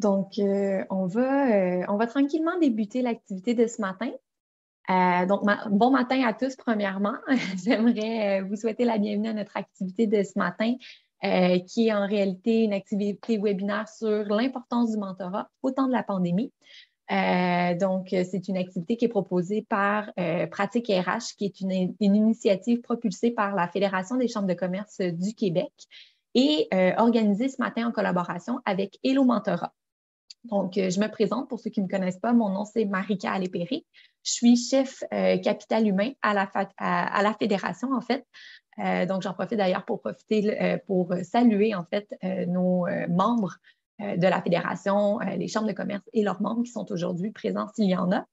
On va tranquillement débuter l'activité de ce matin. Bon matin à tous, premièrement. J'aimerais vous souhaiter la bienvenue à notre activité de ce matin, qui est en réalité une activité webinaire sur l'importance du mentorat au temps de la pandémie. C'est une activité qui est proposée par Pratique RH, qui est une initiative propulsée par la Fédération des chambres de commerce du Québec et organisée ce matin en collaboration avec Hello Mentorat. Donc, je me présente pour ceux qui ne me connaissent pas. Mon nom, c'est Marika Allépéré. Je suis chef capital humain à la Fédération, en fait. Donc, j'en profite d'ailleurs pour saluer, en fait, nos membres de la Fédération, les chambres de commerce et leurs membres qui sont aujourd'hui présents s'il y en a.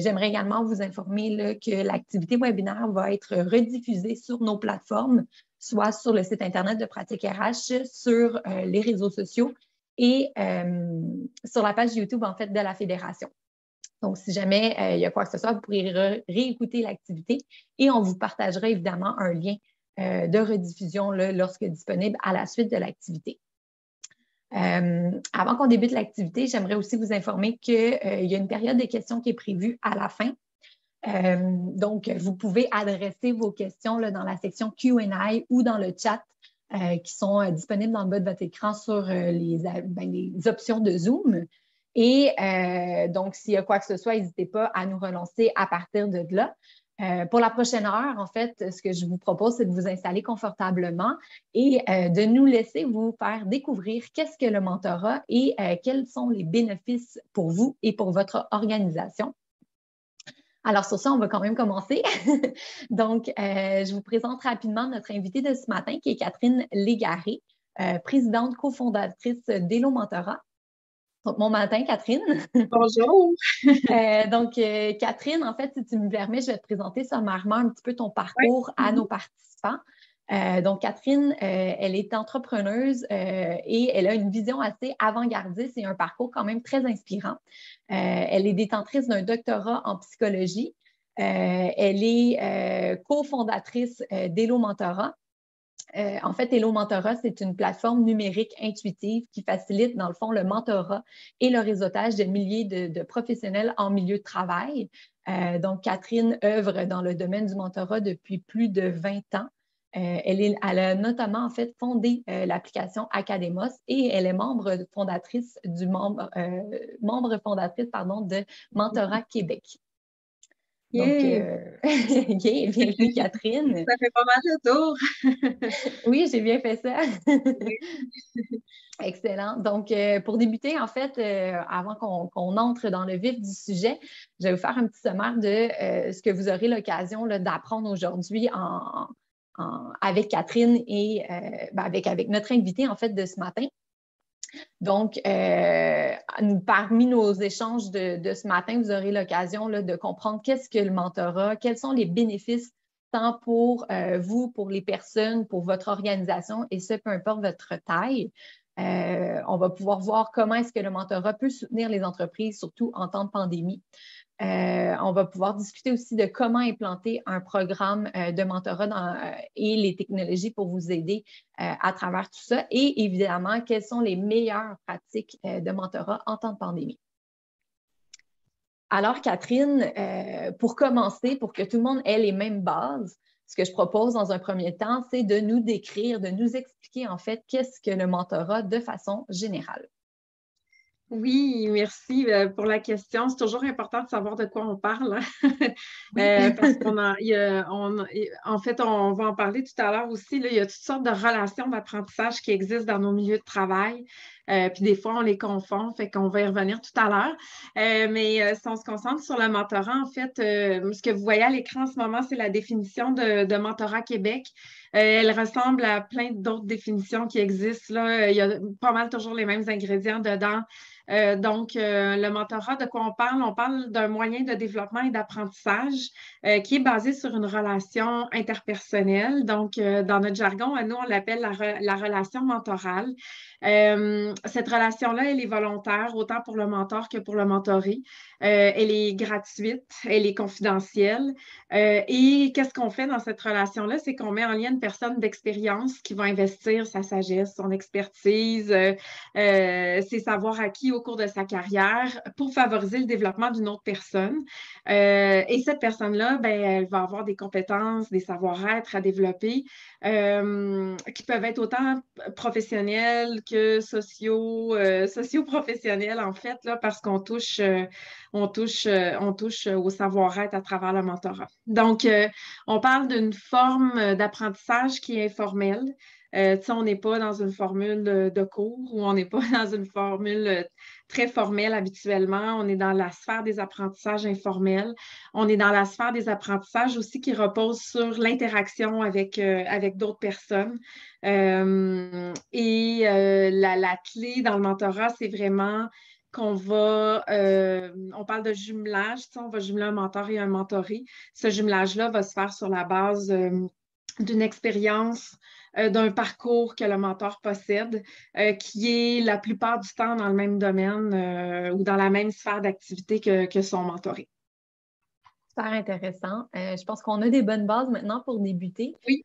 J'aimerais également vous informer là, que l'activité webinaire va être rediffusée sur nos plateformes, soit sur le site Internet de Pratique RH, sur les réseaux sociaux et sur la page YouTube, en fait, de la Fédération. Donc, si jamais il y a quoi que ce soit, vous pourrez réécouter l'activité et on vous partagera évidemment un lien de rediffusion là, lorsque disponible à la suite de l'activité. Avant qu'on débute l'activité, j'aimerais aussi vous informer qu'il y a une période de questions qui est prévue à la fin. Donc, vous pouvez adresser vos questions là, dans la section Q&A ou dans le chat qui sont disponibles dans le bas de votre écran sur les options de Zoom. Et donc, s'il y a quoi que ce soit, n'hésitez pas à nous relancer à partir de là. Pour la prochaine heure, en fait, ce que je vous propose, c'est de vous installer confortablement et de nous laisser vous faire découvrir qu'est-ce que le mentorat et quels sont les bénéfices pour vous et pour votre organisation. Alors, sur ça, on va quand même commencer. Donc, je vous présente rapidement notre invitée de ce matin, qui est Catherine Légaré, présidente cofondatrice d'Hello Mentorat. Donc, bon matin, Catherine. Bonjour. Catherine, en fait, si tu me permets, je vais te présenter sommairement un petit peu ton parcours à nos participants. Donc, Catherine, elle est entrepreneuse et elle a une vision assez avant-gardiste et un parcours quand même très inspirant. Elle est détentrice d'un doctorat en psychologie. Elle est cofondatrice d'Hello Mentorat. En fait, Hello Mentorat, c'est une plateforme numérique intuitive qui facilite, dans le fond, le mentorat et le réseautage de milliers de professionnels en milieu de travail. Donc, Catherine œuvre dans le domaine du mentorat depuis plus de 20 ans. Elle a notamment, en fait, fondé l'application Academos et elle est membre fondatrice de Mentorat Québec. Donc, bienvenue, Catherine. Ça fait pas mal de tour. Oui, j'ai bien fait ça. Oui. Excellent. Donc, pour débuter, en fait, avant qu'on entre dans le vif du sujet, je vais vous faire un petit sommaire de ce que vous aurez l'occasion d'apprendre aujourd'hui avec Catherine et avec notre invitée, en fait, de ce matin. Donc, parmi nos échanges de ce matin, vous aurez l'occasion de comprendre qu'est-ce que le mentorat, quels sont les bénéfices tant pour vous, pour les personnes, pour votre organisation, et ce, peu importe votre taille. On va pouvoir voir comment est-ce que le mentorat peut soutenir les entreprises, surtout en temps de pandémie. On va pouvoir discuter aussi de comment implanter un programme de mentorat et les technologies pour vous aider à travers tout ça. Et évidemment, quelles sont les meilleures pratiques de mentorat en temps de pandémie. Alors, Catherine, pour commencer, pour que tout le monde ait les mêmes bases, ce que je propose dans un premier temps, c'est de nous décrire, de nous expliquer en fait qu'est-ce que le mentorat de façon générale. Oui, merci pour la question. C'est toujours important de savoir de quoi on parle. Oui. Parce en fait, on va en parler tout à l'heure aussi. Là, il y a toutes sortes de relations d'apprentissage qui existent dans nos milieux de travail. Puis des fois, on les confond, fait qu'on va y revenir tout à l'heure. Mais si on se concentre sur le mentorat, en fait, ce que vous voyez à l'écran en ce moment, c'est la définition de Mentorat Québec. Elle ressemble à plein d'autres définitions qui existent. Là. Il y a pas mal toujours les mêmes ingrédients dedans. Donc, le mentorat, de quoi on parle? On parle d'un moyen de développement et d'apprentissage qui est basé sur une relation interpersonnelle. Donc, dans notre jargon, nous, on l'appelle la relation mentorale. Cette relation-là, elle est volontaire, autant pour le mentor que pour le mentoré. Elle est gratuite, elle est confidentielle. Et qu'est-ce qu'on fait dans cette relation-là? C'est qu'on met en lien une personne d'expérience qui va investir sa sagesse, son expertise, ses savoirs acquis au cours de sa carrière pour favoriser le développement d'une autre personne. Et cette personne-là, ben, elle va avoir des compétences, des savoir-être à développer qui peuvent être autant professionnels que socio-professionnels, en fait, là, parce qu'on touche, on touche au savoir-être à travers le mentorat. Donc, on parle d'une forme d'apprentissage qui est informelle. On n'est pas dans une formule de cours ou on n'est pas dans une formule très formelle habituellement. On est dans la sphère des apprentissages informels. On est dans la sphère des apprentissages aussi qui reposent sur l'interaction avec d'autres personnes. La clé dans le mentorat, c'est vraiment qu'on on parle de jumelage, on va jumeler un mentor et un mentoré. Ce jumelage-là va se faire sur la base d'une expérience, d'un parcours que le mentor possède, qui est la plupart du temps dans le même domaine ou dans la même sphère d'activité que son mentoré. Super intéressant. Je pense qu'on a des bonnes bases maintenant pour débuter. Oui.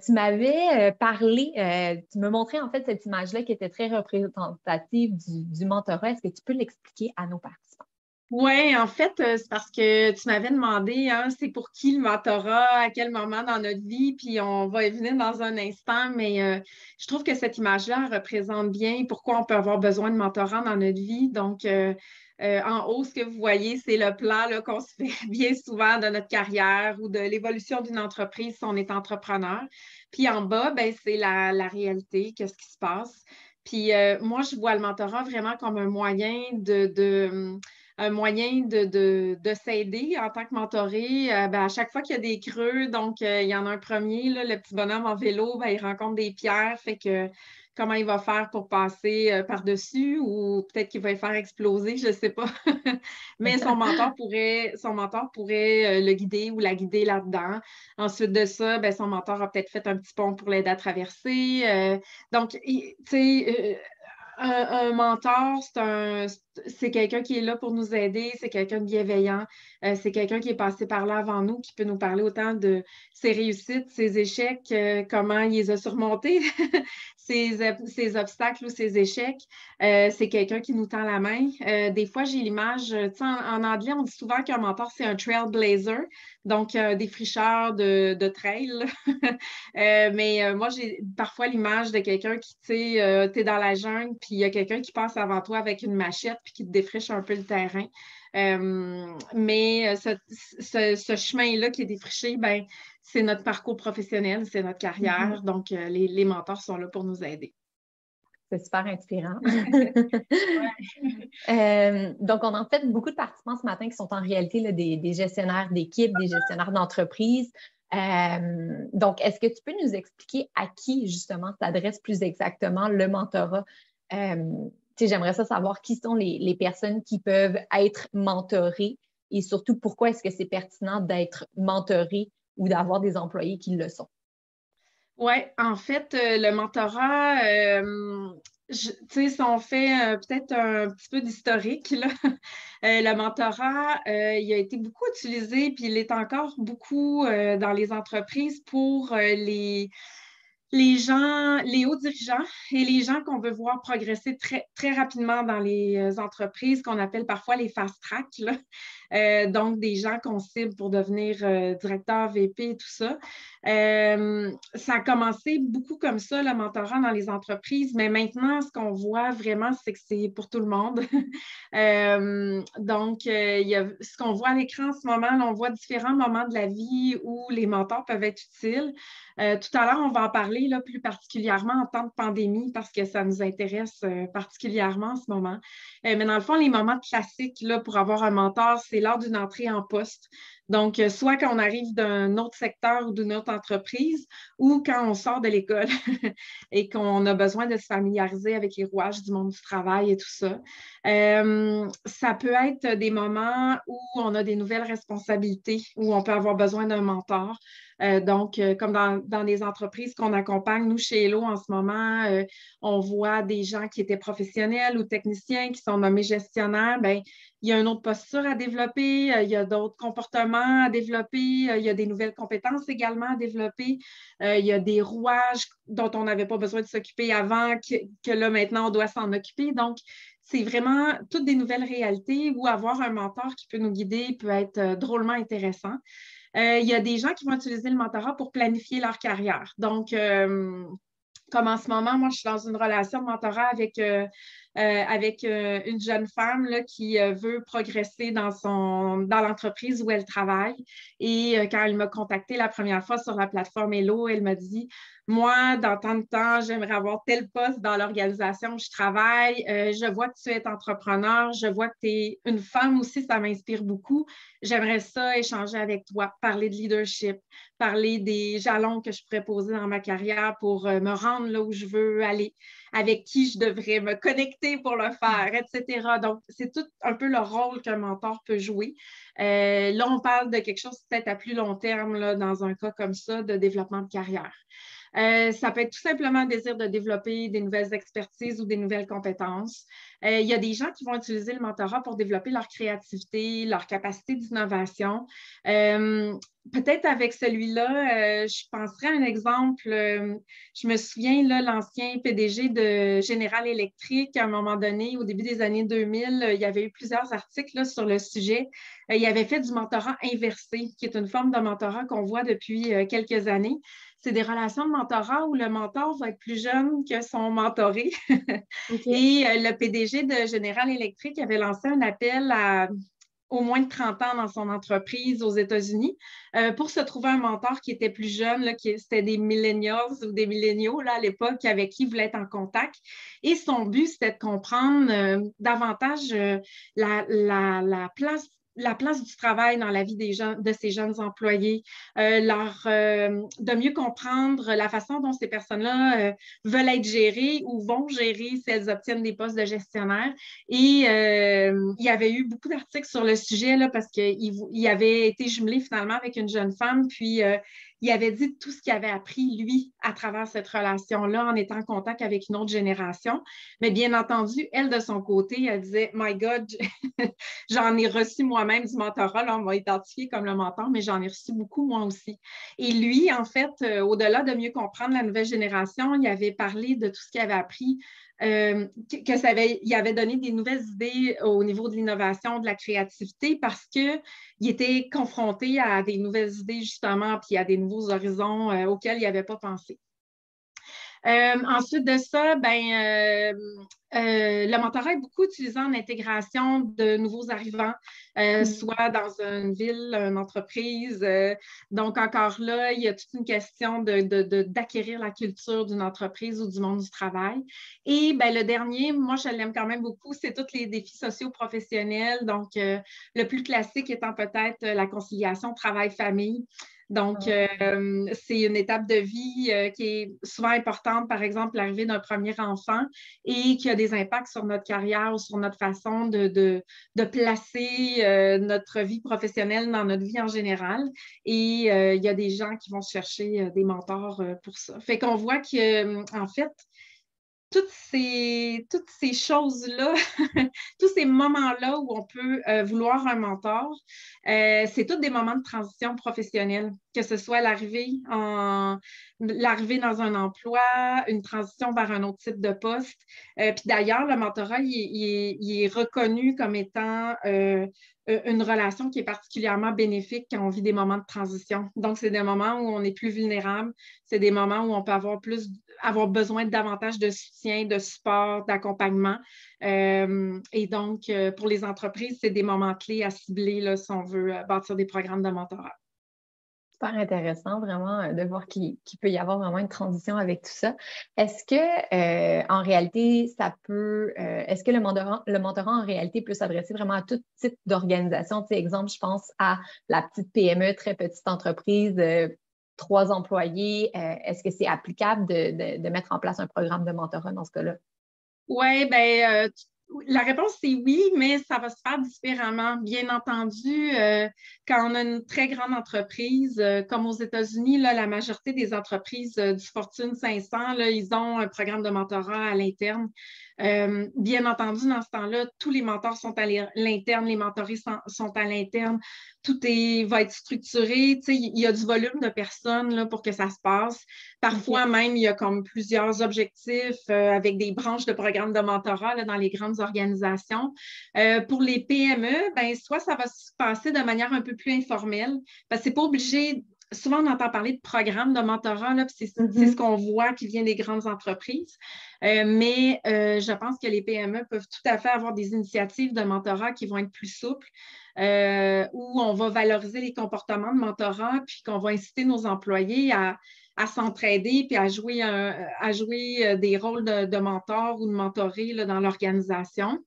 Tu m'avais parlé, tu me montrais en fait cette image-là qui était très représentative du mentorat. Est-ce que tu peux l'expliquer à nos participants? Oui, en fait, c'est parce que tu m'avais demandé, hein, c'est pour qui le mentorat, à quel moment dans notre vie, puis on va y venir dans un instant, mais je trouve que cette image-là représente bien pourquoi on peut avoir besoin de mentorat dans notre vie. Donc, en haut, ce que vous voyez, c'est le plan là, qu'on se fait bien souvent de notre carrière ou de l'évolution d'une entreprise si on est entrepreneur. Puis en bas, ben, c'est la réalité, qu'est-ce qui se passe. Puis moi, je vois le mentorat vraiment comme un moyen de s'aider en tant que mentoré. Ben, à chaque fois qu'il y a des creux, donc il y en a un premier, là, le petit bonhomme en vélo, ben, il rencontre des pierres, fait que comment il va faire pour passer par-dessus ou peut-être qu'il va le faire exploser, je ne sais pas. Mais son mentor pourrait le guider ou la guider là-dedans. Ensuite de ça, ben, son mentor a peut-être fait un petit pont pour l'aider à traverser. Donc, tu sais, un mentor, c'est quelqu'un qui est là pour nous aider, c'est quelqu'un de bienveillant, c'est quelqu'un qui est passé par là avant nous, qui peut nous parler autant de ses réussites, ses échecs, comment il les a surmontés, ses obstacles ou ses échecs. C'est quelqu'un qui nous tend la main. Des fois, j'ai l'image, en anglais, on dit souvent qu'un mentor, c'est un trailblazer, donc des fricheurs de trail. Mais moi, j'ai parfois l'image de quelqu'un qui, tu sais, t'es dans la jungle, puis il y a quelqu'un qui passe avant toi avec une machette, puis qui te défriche un peu le terrain. Mais ce chemin-là qui est défriché, ben, c'est notre parcours professionnel, c'est notre carrière. Donc, les mentors sont là pour nous aider. C'est super inspirant. Donc, on a en fait beaucoup de participants ce matin qui sont en réalité là, des gestionnaires d'équipe, des gestionnaires d'entreprise. Donc, est-ce que tu peux nous expliquer à qui, justement, s'adresse plus exactement le mentorat? J'aimerais savoir qui sont les personnes qui peuvent être mentorées et surtout pourquoi est-ce que c'est pertinent d'être mentoré ou d'avoir des employés qui le sont. Oui, en fait, le mentorat, si on fait peut-être un petit peu d'historique, là, le mentorat, il a été beaucoup utilisé, puis il est encore beaucoup dans les entreprises pour les gens, les hauts dirigeants et les gens qu'on veut voir progresser très, très rapidement dans les entreprises qu'on appelle parfois les fast track, donc des gens qu'on cible pour devenir directeur, VP et tout ça. Ça a commencé beaucoup comme ça, le mentorat dans les entreprises, mais maintenant, ce qu'on voit vraiment, c'est que c'est pour tout le monde. Donc, ce qu'on voit à l'écran en ce moment, là, on voit différents moments de la vie où les mentors peuvent être utiles. Tout à l'heure, on va en parler là, plus particulièrement en temps de pandémie parce que ça nous intéresse particulièrement en ce moment. Mais dans le fond, les moments classiques là, pour avoir un mentor, c'est lors d'une entrée en poste. Donc, soit quand on arrive d'un autre secteur ou d'une autre entreprise ou quand on sort de l'école et qu'on a besoin de se familiariser avec les rouages du monde du travail et tout ça. Ça peut être des moments où on a des nouvelles responsabilités, où on peut avoir besoin d'un mentor. Comme dans les entreprises qu'on accompagne, nous, chez Hello, en ce moment, on voit des gens qui étaient professionnels ou techniciens qui sont nommés gestionnaires. Bien, il y a une autre posture à développer, il y a d'autres comportements à développer, il y a des nouvelles compétences également à développer, il y a des rouages dont on n'avait pas besoin de s'occuper avant, que là, maintenant, on doit s'en occuper. Donc, c'est vraiment toutes des nouvelles réalités où avoir un mentor qui peut nous guider peut être drôlement intéressant. Il y a des gens qui vont utiliser le mentorat pour planifier leur carrière. Donc, comme en ce moment, moi, je suis dans une relation de mentorat avec une jeune femme là, qui veut progresser dans l'entreprise où elle travaille. Et quand elle m'a contactée la première fois sur la plateforme Hello, elle m'a dit, moi, dans tant de temps, j'aimerais avoir tel poste dans l'organisation où je travaille. Je vois que tu es entrepreneur, je vois que tu es une femme aussi, ça m'inspire beaucoup. J'aimerais ça échanger avec toi, parler de leadership, parler des jalons que je pourrais poser dans ma carrière pour me rendre là où je veux aller, avec qui je devrais me connecter pour le faire, etc. Donc, c'est tout un peu le rôle qu'un mentor peut jouer. Là, on parle de quelque chose peut-être à plus long terme, là, dans un cas comme ça, de développement de carrière. Ça peut être tout simplement un désir de développer des nouvelles expertises ou des nouvelles compétences. Il y a des gens qui vont utiliser le mentorat pour développer leur créativité, leur capacité d'innovation. Peut-être avec celui-là, je penserais à un exemple. Je me souviens, là, l'ancien PDG de General Electric, à un moment donné, au début des années 2000, il y avait eu plusieurs articles là, sur le sujet. Il avait fait du mentorat inversé, qui est une forme de mentorat qu'on voit depuis quelques années. C'est des relations de mentorat où le mentor va être plus jeune que son mentoré. OK. Et le PDG de General Electric avait lancé un appel à au moins de 30 ans dans son entreprise aux États-Unis pour se trouver un mentor qui était plus jeune, là, c'était des millennials ou des milléniaux là, à l'époque avec qui il voulait être en contact. Et son but, c'était de comprendre davantage la place du travail dans la vie de ces jeunes employés, de mieux comprendre la façon dont ces personnes-là veulent être gérées ou vont gérer si elles obtiennent des postes de gestionnaire. Et il y avait eu beaucoup d'articles sur le sujet là, parce qu'il avait été jumelé finalement avec une jeune femme, puis il avait dit tout ce qu'il avait appris, lui, à travers cette relation-là, en étant en contact avec une autre génération. Mais bien entendu, elle, de son côté, elle disait, My God, j'en ai reçu moi-même du mentorat. Là, on m'a identifié comme le mentor, mais j'en ai reçu beaucoup moi aussi. Et lui, en fait, au-delà de mieux comprendre la nouvelle génération, il avait parlé de tout ce qu'il avait appris, il avait donné des nouvelles idées au niveau de l'innovation, de la créativité, parce qu'il était confronté à des nouvelles idées, justement, puis à des nouveaux horizons auxquels il n'avait pas pensé. Ensuite de ça, le mentorat est beaucoup utilisé en intégration de nouveaux arrivants, soit dans une ville, une entreprise. Donc, encore là, il y a toute une question d'acquérir la culture d'une entreprise ou du monde du travail. Et le dernier, moi, je l'aime quand même beaucoup, c'est tous les défis sociaux professionnels. Donc, le plus classique étant peut-être la conciliation travail-famille. Donc, c'est une étape de vie qui est souvent importante, par exemple, l'arrivée d'un premier enfant et qui a des impacts sur notre carrière ou sur notre façon de placer notre vie professionnelle dans notre vie en général. Et il y a des gens qui vont chercher des mentors pour ça. Fait qu'on voit qu'en fait, toutes ces choses-là, tous ces moments-là où on peut vouloir un mentor, c'est tous des moments de transition professionnelle, que ce soit l'arrivée dans un emploi, une transition vers un autre type de poste. Puis d'ailleurs, le mentorat, il est reconnu comme étant une relation qui est particulièrement bénéfique quand on vit des moments de transition. Donc, c'est des moments où on est plus vulnérable, c'est des moments où on peut avoir besoin de davantage de soutien, de support, d'accompagnement. Et donc, pour les entreprises, c'est des moments clés à cibler là, si on veut bâtir des programmes de mentorat. Super intéressant, vraiment, de voir qu'il peut y avoir vraiment une transition avec tout ça. Est-ce que, en réalité, est-ce que le mentorat, en réalité, peut s'adresser vraiment à tout type d'organisation? Tu sais, exemple, je pense à la petite PME, très petite entreprise, 3 employés. Est-ce que c'est applicable de mettre en place un programme de mentorat dans ce cas-là? Oui, la réponse c'est oui, mais ça va se faire différemment. Bien entendu, quand on a une très grande entreprise, comme aux États-Unis, là, la majorité des entreprises du Fortune 500, là, ils ont un programme de mentorat à l'interne. Bien entendu, dans ce temps-là, tous les mentors sont à l'interne, les mentorés sont à l'interne. Va être structuré. Tu sais, il y a du volume de personnes là, pour que ça se passe. Parfois même, il y a comme plusieurs objectifs avec des branches de programmes de mentorat là, dans les grandes organisations. Pour les PME, soit ça va se passer de manière un peu plus informelle, parce que c'est pas obligé. Souvent, on entend parler de programmes de mentorat, là, c'est ce qu'on voit qui vient des grandes entreprises. Mais je pense que les PME peuvent tout à fait avoir des initiatives de mentorat qui vont être plus souples, où on va valoriser les comportements de mentorat, puis qu'on va inciter nos employés à s'entraider puis à jouer des rôles de mentor ou de mentoré là, dans l'organisation.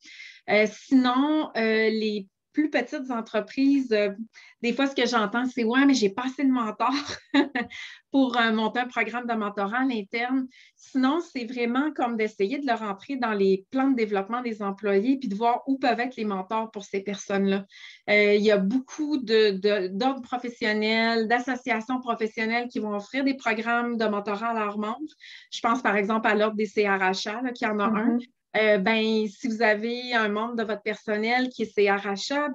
Sinon, les plus petites entreprises, des fois, ce que j'entends, c'est ouais, mais j'ai pas assez de mentors pour monter un programme de mentorat à l'interne. Sinon, c'est vraiment comme d'essayer de le rentrer dans les plans de développement des employés puis de voir où peuvent être les mentors pour ces personnes-là. Il y a beaucoup d'ordres professionnels, d'associations professionnelles qui vont offrir des programmes de mentorat à leurs membres. Je pense par exemple à l'Ordre des CRHA, là, qui en a un. Si vous avez un membre de votre personnel qui est CRHA,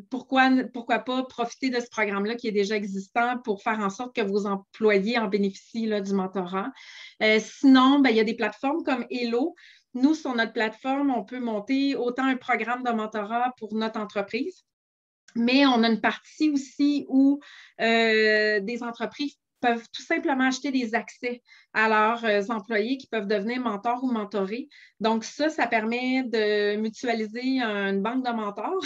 pourquoi pas profiter de ce programme-là qui est déjà existant pour faire en sorte que vos employés en bénéficient là, du mentorat. Sinon, il y a des plateformes comme Hello. Nous, sur notre plateforme, on peut monter autant un programme de mentorat pour notre entreprise, mais on a une partie aussi où des entreprises peuvent tout simplement acheter des accès à leurs employés qui peuvent devenir mentors ou mentorés. Donc, ça permet de mutualiser une banque de mentors.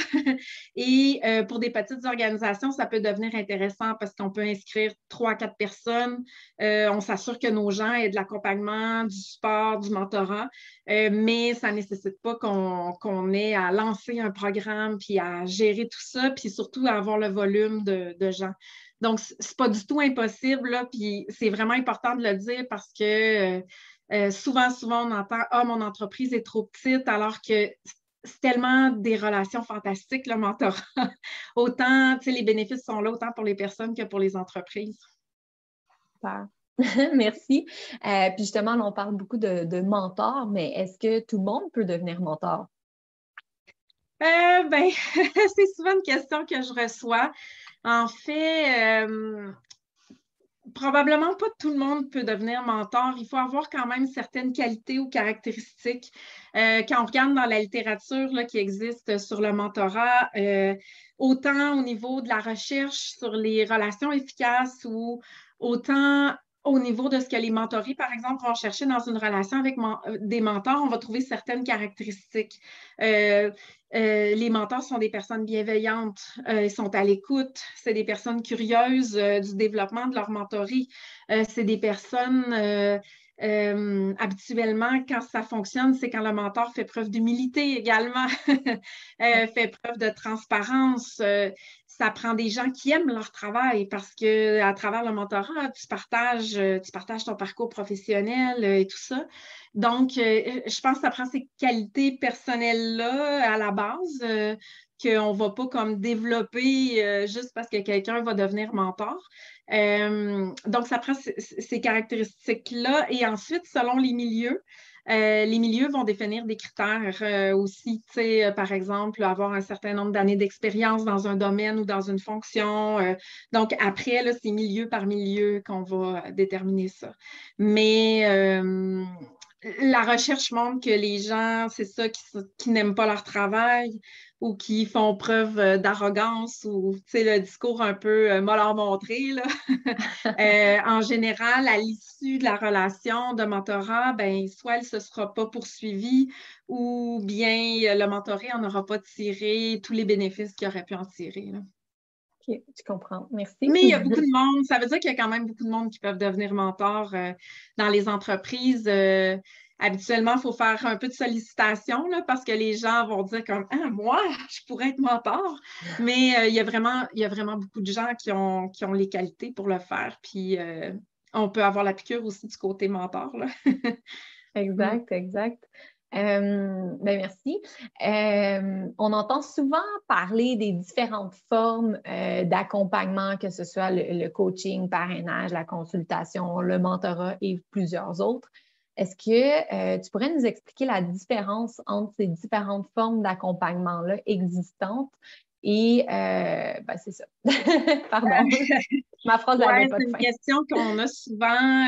Et pour des petites organisations, ça peut devenir intéressant parce qu'on peut inscrire 3 à 4 personnes. On s'assure que nos gens aient de l'accompagnement, du support, du mentorat, mais ça ne nécessite pas qu'on ait à lancer un programme puis à gérer tout ça, puis surtout à avoir le volume de gens. Donc, ce n'est pas du tout impossible, là, puis c'est vraiment important de le dire parce que souvent, on entend « Ah, mon entreprise est trop petite », alors que c'est tellement des relations fantastiques, le mentorat. Autant, tu sais, les bénéfices sont là, autant pour les personnes que pour les entreprises. Super. Merci. Puis justement, là, on parle beaucoup de mentors, mais est-ce que tout le monde peut devenir mentor? C'est souvent une question que je reçois. En fait, probablement pas tout le monde peut devenir mentor. Il faut avoir quand même certaines qualités ou caractéristiques. Quand on regarde dans la littérature là, qui existe sur le mentorat, autant au niveau de la recherche sur les relations efficaces ou autant au niveau de ce que les mentorés, par exemple, vont chercher dans une relation avec des mentors, on va trouver certaines caractéristiques. Les mentors sont des personnes bienveillantes, ils sont à l'écoute, c'est des personnes curieuses du développement de leur mentorie, c'est des personnes habituellement, quand ça fonctionne, c'est quand le mentor fait preuve d'humilité également, fait preuve de transparence. Ça prend des gens qui aiment leur travail parce qu'à travers le mentorat, tu partages ton parcours professionnel et tout ça. Donc, je pense que ça prend ces qualités personnelles-là à la base qu'on ne va pas comme développer juste parce que quelqu'un va devenir mentor. Donc, ça prend ces caractéristiques-là. Et ensuite, selon les milieux vont définir des critères aussi. Tu sais, par exemple, avoir un certain nombre d'années d'expérience dans un domaine ou dans une fonction. Donc, après, là, c'est milieu par milieu qu'on va déterminer ça. Mais la recherche montre que les gens, c'est ça, qui n'aiment pas leur travail ou qui font preuve d'arrogance ou le discours un peu m'a leur montré. Là. En général, à l'issue de la relation de mentorat, soit elle ne se sera pas poursuivie ou bien le mentoré n'en aura pas tiré tous les bénéfices qu'il aurait pu en tirer. Là. OK, je comprends. Merci. Mais il y a beaucoup de monde, ça veut dire qu'il y a quand même beaucoup de monde qui peuvent devenir mentors dans les entreprises. Habituellement, il faut faire un peu de sollicitation là, parce que les gens vont dire comme ah, moi, je pourrais être mentor. Mais il y a vraiment beaucoup de gens qui ont les qualités pour le faire. Puis on peut avoir la piqûre aussi du côté mentor, là. Exact, exact. Ben merci. On entend souvent parler des différentes formes d'accompagnement, que ce soit le coaching, parrainage, la consultation, le mentorat et plusieurs autres. Est-ce que tu pourrais nous expliquer la différence entre ces différentes formes d'accompagnement-là existantes? Et ben c'est ça. Pardon. Ma phrase n'avait Oui, pas c'est de une fin. question qu'on a souvent.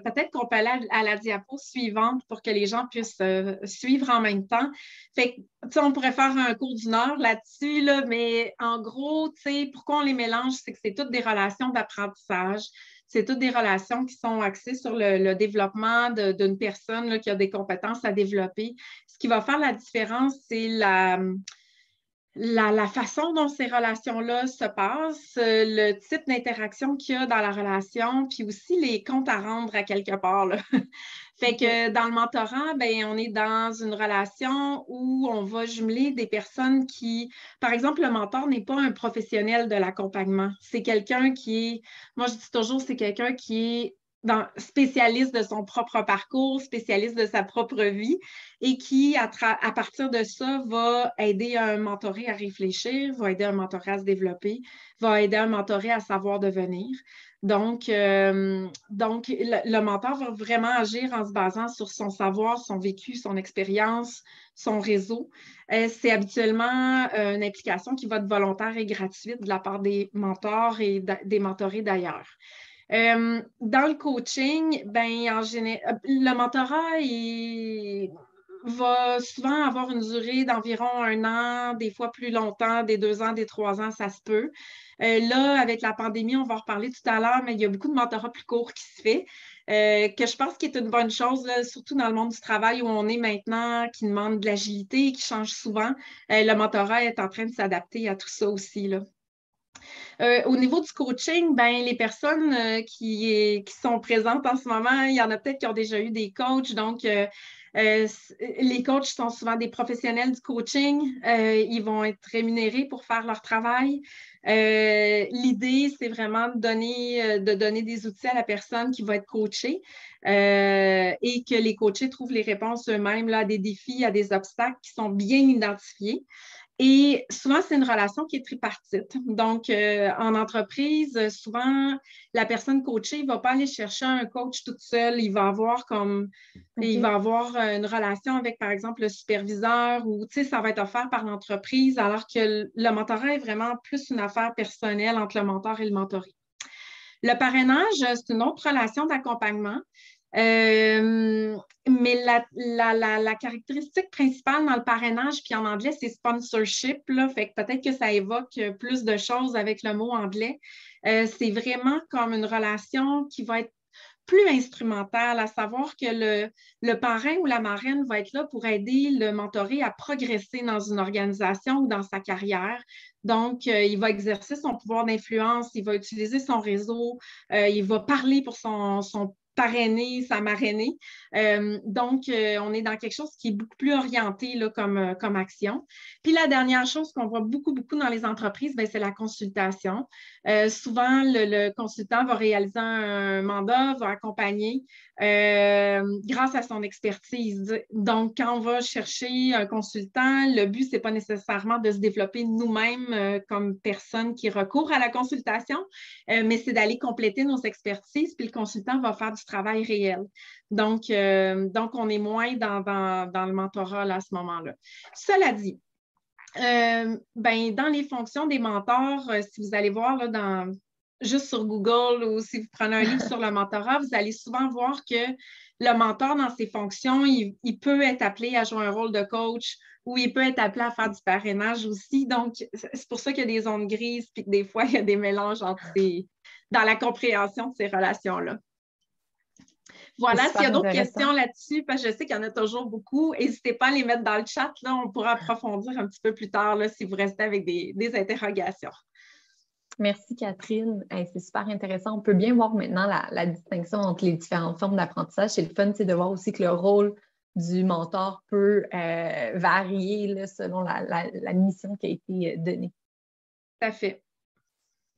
Peut-être qu'on peut aller à la diapo suivante pour que les gens puissent suivre en même temps. Fait que, tu sais, on pourrait faire un cours d'une heure là-dessus, là, mais en gros, tu sais, pourquoi on les mélange, c'est que c'est toutes des relations d'apprentissage. C'est toutes des relations qui sont axées sur le développement d'une personne là, qui a des compétences à développer. Ce qui va faire la différence, c'est la façon dont ces relations-là se passent, le type d'interaction qu'il y a dans la relation, puis aussi les comptes à rendre à quelque part, là. Fait que dans le mentorat, ben, on est dans une relation où on va jumeler des personnes qui, par exemple, le mentor n'est pas un professionnel de l'accompagnement. C'est quelqu'un qui est, moi je dis toujours, c'est quelqu'un qui est spécialiste de son propre parcours, spécialiste de sa propre vie et qui, à partir de ça, va aider un mentoré à réfléchir, va aider un mentoré à se développer, va aider un mentoré à savoir devenir. Donc le mentor va vraiment agir en se basant sur son savoir, son vécu, son expérience, son réseau. C'est habituellement une implication qui va être volontaire et gratuite de la part des mentors et des mentorés d'ailleurs. Dans le coaching, ben, en général, le mentorat va souvent avoir une durée d'environ 1 an, des fois plus longtemps, des 2 ans, des 3 ans, ça se peut. Là, avec la pandémie, on va en reparler tout à l'heure, mais il y a beaucoup de mentorat plus court qui se fait, que je pense qui est une bonne chose, là, surtout dans le monde du travail où on est maintenant, qui demande de l'agilité, qui change souvent. Le mentorat est en train de s'adapter à tout ça aussi, là. Au niveau du coaching, ben, les personnes qui sont présentes en ce moment, il y en a peut-être qui ont déjà eu des coachs. Donc, les coachs sont souvent des professionnels du coaching. Ils vont être rémunérés pour faire leur travail. L'idée, c'est vraiment de donner des outils à la personne qui va être coachée et que les coachés trouvent les réponses eux-mêmes là, à des défis, à des obstacles qui sont bien identifiés. Et souvent, c'est une relation qui est tripartite. Donc, en entreprise, souvent, la personne coachée ne va pas aller chercher un coach toute seule. Il va avoir une relation avec, par exemple, le superviseur ou, tu sais, ça va être offert par l'entreprise, alors que le mentorat est vraiment plus une affaire personnelle entre le mentor et le mentoré. Le parrainage, c'est une autre relation d'accompagnement. Mais la caractéristique principale dans le parrainage, puis en anglais, c'est sponsorship, là, fait que peut-être que ça évoque plus de choses avec le mot anglais. C'est vraiment comme une relation qui va être plus instrumentale, à savoir que le parrain ou la marraine va être là pour aider le mentoré à progresser dans une organisation ou dans sa carrière. Donc, il va exercer son pouvoir d'influence, il va utiliser son réseau, il va parler pour son parrainer, sa marrainer. Donc, on est dans quelque chose qui est beaucoup plus orienté là, comme action. Puis la dernière chose qu'on voit beaucoup, beaucoup dans les entreprises, c'est la consultation. Souvent, le consultant va réaliser un mandat, va accompagner grâce à son expertise. Donc, quand on va chercher un consultant, le but, ce n'est pas nécessairement de se développer nous-mêmes comme personne qui recourt à la consultation, mais c'est d'aller compléter nos expertises, puis le consultant va faire du travail réel. Donc on est moins dans le mentorat là, à ce moment-là. Cela dit, dans les fonctions des mentors, si vous allez voir là, juste sur Google ou si vous prenez un livre sur le mentorat, vous allez souvent voir que le mentor, dans ses fonctions, il peut être appelé à jouer un rôle de coach ou il peut être appelé à faire du parrainage aussi. Donc, c'est pour ça qu'il y a des zones grises puis que des fois, il y a des mélanges dans la compréhension de ces relations-là. Voilà, s'il y a d'autres questions là-dessus, parce que je sais qu'il y en a toujours beaucoup, n'hésitez pas à les mettre dans le chat. Là, on pourra approfondir un petit peu plus tard là, si vous restez avec des interrogations. Merci Catherine. Hey, c'est super intéressant. On peut bien voir maintenant la distinction entre les différentes formes d'apprentissage. C'est le fun, c'est de voir aussi que le rôle du mentor peut varier là, selon la mission qui a été donnée. Tout à fait.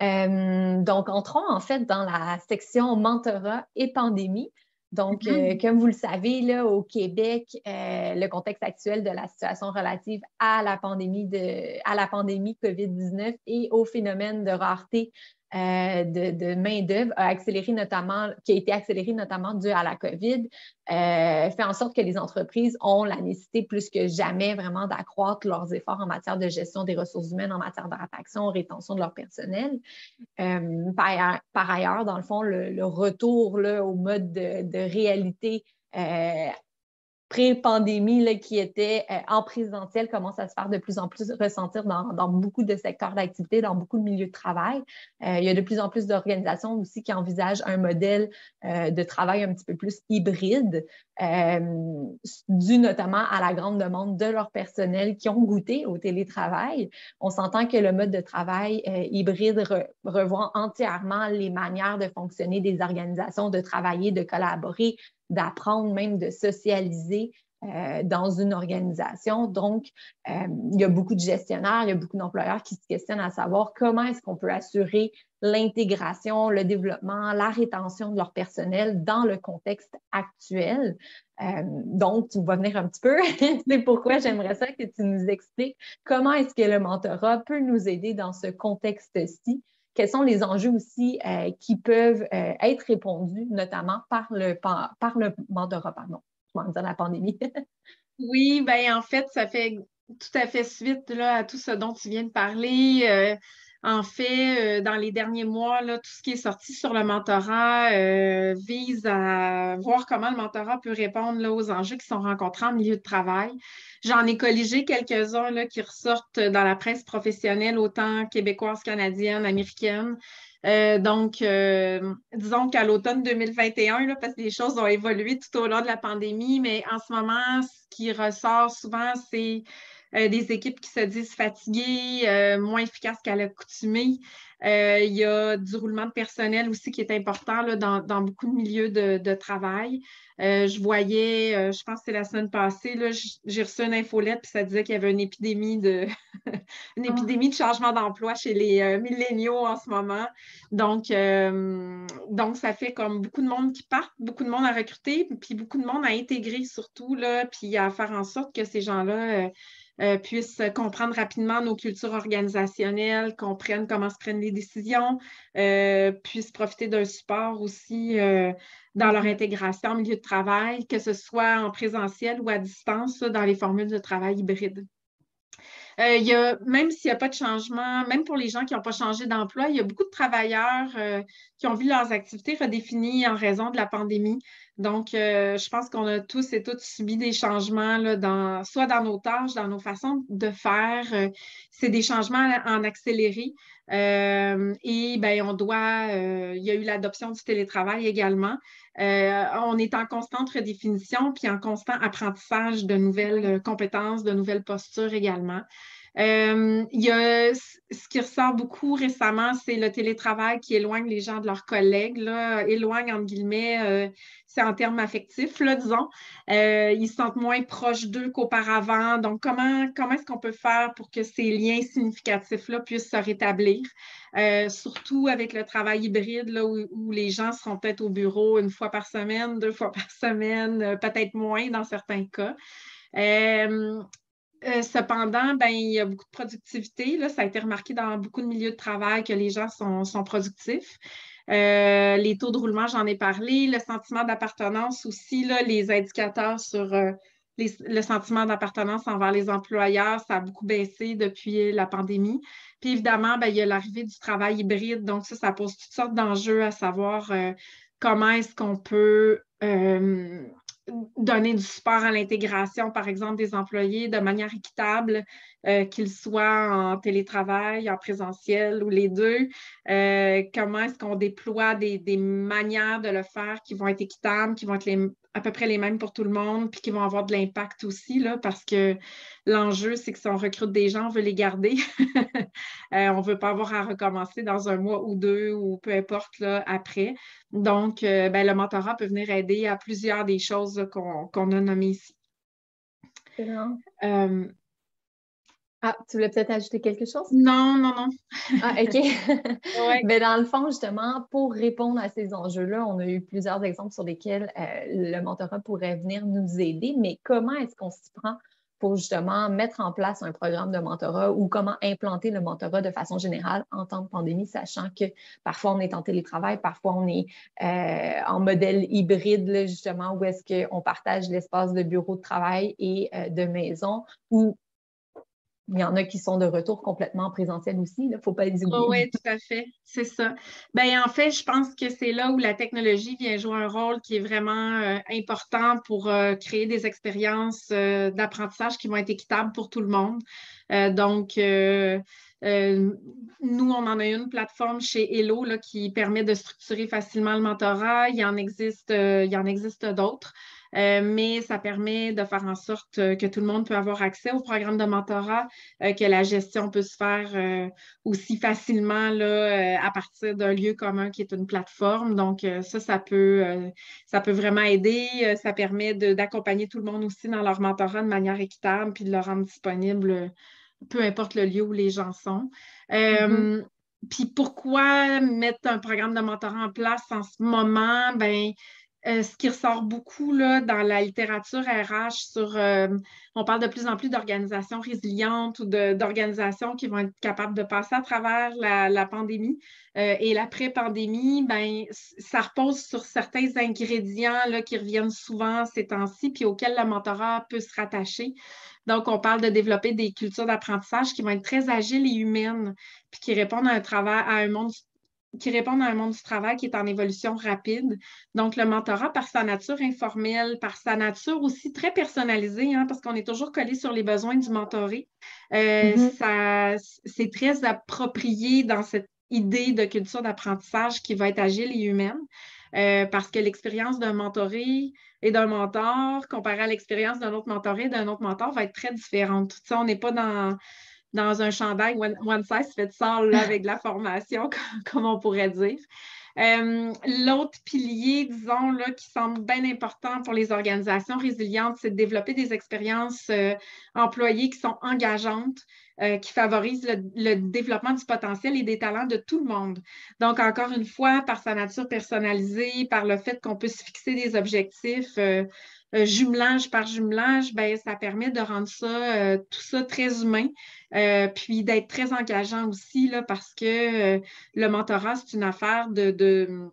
Donc, entrons en fait dans la section mentorat et pandémie. Donc, comme vous le savez, là, au Québec, le contexte actuel de la situation relative à la pandémie COVID-19 et au phénomène de rareté de main-d'œuvre qui a été accéléré notamment dû à la COVID, fait en sorte que les entreprises ont la nécessité plus que jamais vraiment d'accroître leurs efforts en matière de gestion des ressources humaines, en matière d'attraction, rétention de leur personnel. Par ailleurs, dans le fond, le retour là, au mode de réalité pré-pandémie là, qui était en présentiel commence à se faire de plus en plus ressentir dans beaucoup de secteurs d'activité, dans beaucoup de milieux de travail. Il y a de plus en plus d'organisations aussi qui envisagent un modèle de travail un petit peu plus hybride, dû notamment à la grande demande de leur personnel qui ont goûté au télétravail. On s'entend que le mode de travail hybride revoit entièrement les manières de fonctionner des organisations, de travailler, de collaborer, d'apprendre, même de socialiser dans une organisation. Donc, il y a beaucoup de gestionnaires, il y a beaucoup d'employeurs qui se questionnent à savoir comment est-ce qu'on peut assurer l'intégration, le développement, la rétention de leur personnel dans le contexte actuel. Donc, tu vas venir un petit peu. C'est pourquoi j'aimerais ça que tu nous expliques comment est-ce que le mentorat peut nous aider dans ce contexte-ci. Quels sont les enjeux aussi qui peuvent être répondus, notamment par le mentorat, pardon, je vais dire la pandémie. Oui, ben en fait, ça fait tout à fait suite là, à tout ce dont tu viens de parler. En fait, dans les derniers mois, là, tout ce qui est sorti sur le mentorat vise à voir comment le mentorat peut répondre là, aux enjeux qui sont rencontrés en milieu de travail. J'en ai colligé quelques-uns là, qui ressortent dans la presse professionnelle, autant québécoise, canadienne, américaine. Disons qu'à l'automne 2021, là, parce que les choses ont évolué tout au long de la pandémie, mais en ce moment, ce qui ressort souvent, c'est des équipes qui se disent fatiguées, moins efficaces qu'à l'accoutumée. Il y a du roulement de personnel aussi qui est important là, dans beaucoup de milieux de travail. Je voyais, je pense que c'est la semaine passée, là, j'ai reçu une infolette puis ça disait qu'il y avait une épidémie une épidémie de changement d'emploi chez les milléniaux en ce moment. Donc, ça fait comme beaucoup de monde qui part, beaucoup de monde à recruter, puis beaucoup de monde à intégrer surtout, là, puis à faire en sorte que ces gens-là puissent comprendre rapidement nos cultures organisationnelles, comprennent comment se prennent les décisions, puissent profiter d'un support aussi dans leur intégration en milieu de travail, que ce soit en présentiel ou à distance, là, dans les formules de travail hybrides. Même s'il n'y a pas de changement, même pour les gens qui n'ont pas changé d'emploi, il y a beaucoup de travailleurs qui ont vu leurs activités redéfinies en raison de la pandémie. Donc, je pense qu'on a tous et toutes subi des changements là, soit dans nos tâches, dans nos façons de faire. C'est des changements en accéléré. Et ben, il y a eu l'adoption du télétravail également. On est en constante redéfinition puis en constant apprentissage de nouvelles compétences, de nouvelles postures également. Il y a ce qui ressort beaucoup récemment, c'est le télétravail qui éloigne les gens de leurs collègues, là, éloigne entre guillemets, c'est en termes affectifs, là, disons. Ils se sentent moins proches d'eux qu'auparavant. Donc, comment est-ce qu'on peut faire pour que ces liens significatifs-là puissent se rétablir? Surtout avec le travail hybride, là, où les gens seront peut-être au bureau une fois par semaine, 2 fois par semaine, peut-être moins dans certains cas. Cependant, ben, il y a beaucoup de productivité. Là, ça a été remarqué dans beaucoup de milieux de travail que les gens sont productifs. Les taux de roulement, j'en ai parlé. Le sentiment d'appartenance aussi, là, les indicateurs sur le sentiment d'appartenance envers les employeurs, ça a beaucoup baissé depuis la pandémie. Puis évidemment, ben, il y a l'arrivée du travail hybride. Donc ça pose toutes sortes d'enjeux à savoir comment est-ce qu'on peut donner du support à l'intégration, par exemple, des employés de manière équitable, qu'ils soient en télétravail, en présentiel ou les deux. Comment est-ce qu'on déploie des manières de le faire qui vont être équitables, qui vont être à peu près les mêmes pour tout le monde, puis qui vont avoir de l'impact aussi, là, parce que l'enjeu, c'est que si on recrute des gens, on veut les garder. On ne veut pas avoir à recommencer dans un mois ou deux ou peu importe là, après. Donc, le mentorat peut venir aider à plusieurs des choses là, qu'on a nommées ici. Excellent. Euh, Tu voulais peut-être ajouter quelque chose? non, non, non. Ah, OK. Ouais. Mais dans le fond, justement, pour répondre à ces enjeux-là, on a eu plusieurs exemples sur lesquels le mentorat pourrait venir nous aider, mais comment est-ce qu'on s'y prend pour justement mettre en place un programme de mentorat ou comment implanter le mentorat de façon générale en temps de pandémie, sachant que parfois on est en télétravail, parfois on est en modèle hybride, là, justement, où est-ce qu'on partage l'espace de bureau de travail et de maison, ou il y en a qui sont de retour complètement en présentiel aussi, il ne faut pas les oublier. Oui, tout à fait, c'est ça. Ben, en fait, je pense que c'est là où la technologie vient jouer un rôle qui est vraiment important pour créer des expériences d'apprentissage qui vont être équitables pour tout le monde. Donc, nous, on en a une plateforme chez Hello là, qui permet de structurer facilement le mentorat. Il y en existe d'autres. Mais ça permet de faire en sorte que tout le monde peut avoir accès au programme de mentorat, que la gestion peut se faire aussi facilement là, à partir d'un lieu commun qui est une plateforme. Donc, ça peut vraiment aider. Ça permet d'accompagner tout le monde aussi dans leur mentorat de manière équitable puis de le rendre disponible, peu importe le lieu où les gens sont. Mhm. Puis pourquoi mettre un programme de mentorat en place en ce moment? Ben, ce qui ressort beaucoup là, dans la littérature RH on parle de plus en plus d'organisations résilientes ou d'organisations qui vont être capables de passer à travers la pandémie et l'après-pandémie, ben, ça repose sur certains ingrédients là, qui reviennent souvent ces temps-ci puis auxquels le mentorat peut se rattacher. Donc, on parle de développer des cultures d'apprentissage qui vont être très agiles et humaines, puis qui répondent à un monde du travail qui est en évolution rapide. Donc, le mentorat, par sa nature informelle, par sa nature aussi très personnalisée, hein, parce qu'on est toujours collé sur les besoins du mentoré, Mhm. c'est très approprié dans cette idée de culture d'apprentissage qui va être agile et humaine, parce que l'expérience d'un mentoré et d'un mentor, comparée à l'expérience d'un autre mentoré et d'un autre mentor, va être très différente. Tu sais, on n'est pas dans un chandail one size fit all là, avec de la formation, comme on pourrait dire. L'autre pilier, disons, là, qui semble bien important pour les organisations résilientes, c'est de développer des expériences employées qui sont engageantes, qui favorisent le développement du potentiel et des talents de tout le monde. Donc, encore une fois, par sa nature personnalisée, par le fait qu'on peut se fixer des objectifs, jumelage par jumelage, ben, ça permet de rendre tout ça très humain, puis d'être très engageant aussi, là, parce que le mentorat, c'est une affaire d'un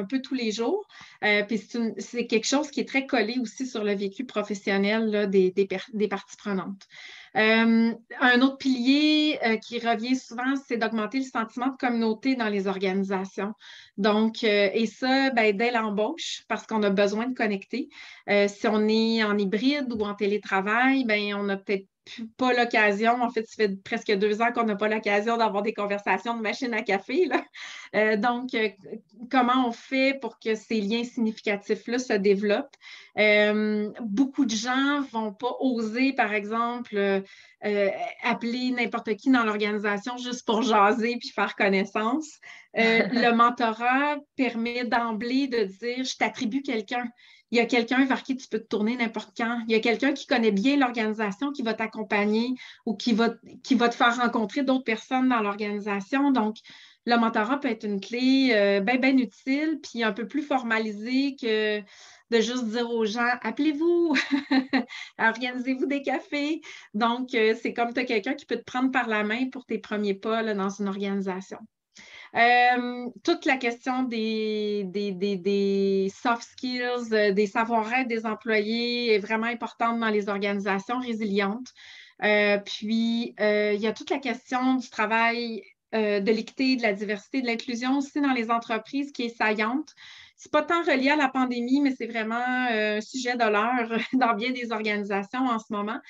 peu tous les jours. Puis c'est quelque chose qui est très collé aussi sur le vécu professionnel là, des parties prenantes. Un autre pilier qui revient souvent, c'est d'augmenter le sentiment de communauté dans les organisations. Donc, et ça, ben, dès l'embauche, parce qu'on a besoin de connecter. Si on est en hybride ou en télétravail, ben, on n'a peut-être pas l'occasion. En fait, ça fait presque 2 ans qu'on n'a pas l'occasion d'avoir des conversations de machine à café, là. Donc, comment on fait pour que ces liens significatifs-là se développent? Beaucoup de gens ne vont pas oser, par exemple, appeler n'importe qui dans l'organisation juste pour jaser puis faire connaissance. Le mentorat permet d'emblée de dire, je t'attribue quelqu'un. Il y a quelqu'un vers qui tu peux te tourner n'importe quand. Il y a quelqu'un qui connaît bien l'organisation, qui va t'accompagner ou qui va te faire rencontrer d'autres personnes dans l'organisation. Donc, le mentorat peut être une clé bien utile, puis un peu plus formalisée que de juste dire aux gens, appelez-vous, organisez-vous des cafés. Donc, c'est comme tu as quelqu'un qui peut te prendre par la main pour tes premiers pas là, dans une organisation. Toute la question des soft skills, des savoir-être des employés est vraiment importante dans les organisations résilientes. Puis, il y a toute la question du travail, de l'équité, de la diversité, de l'inclusion aussi dans les entreprises qui est saillante. c'est pas tant relié à la pandémie, mais c'est vraiment un sujet de l'heure dans bien des organisations en ce moment.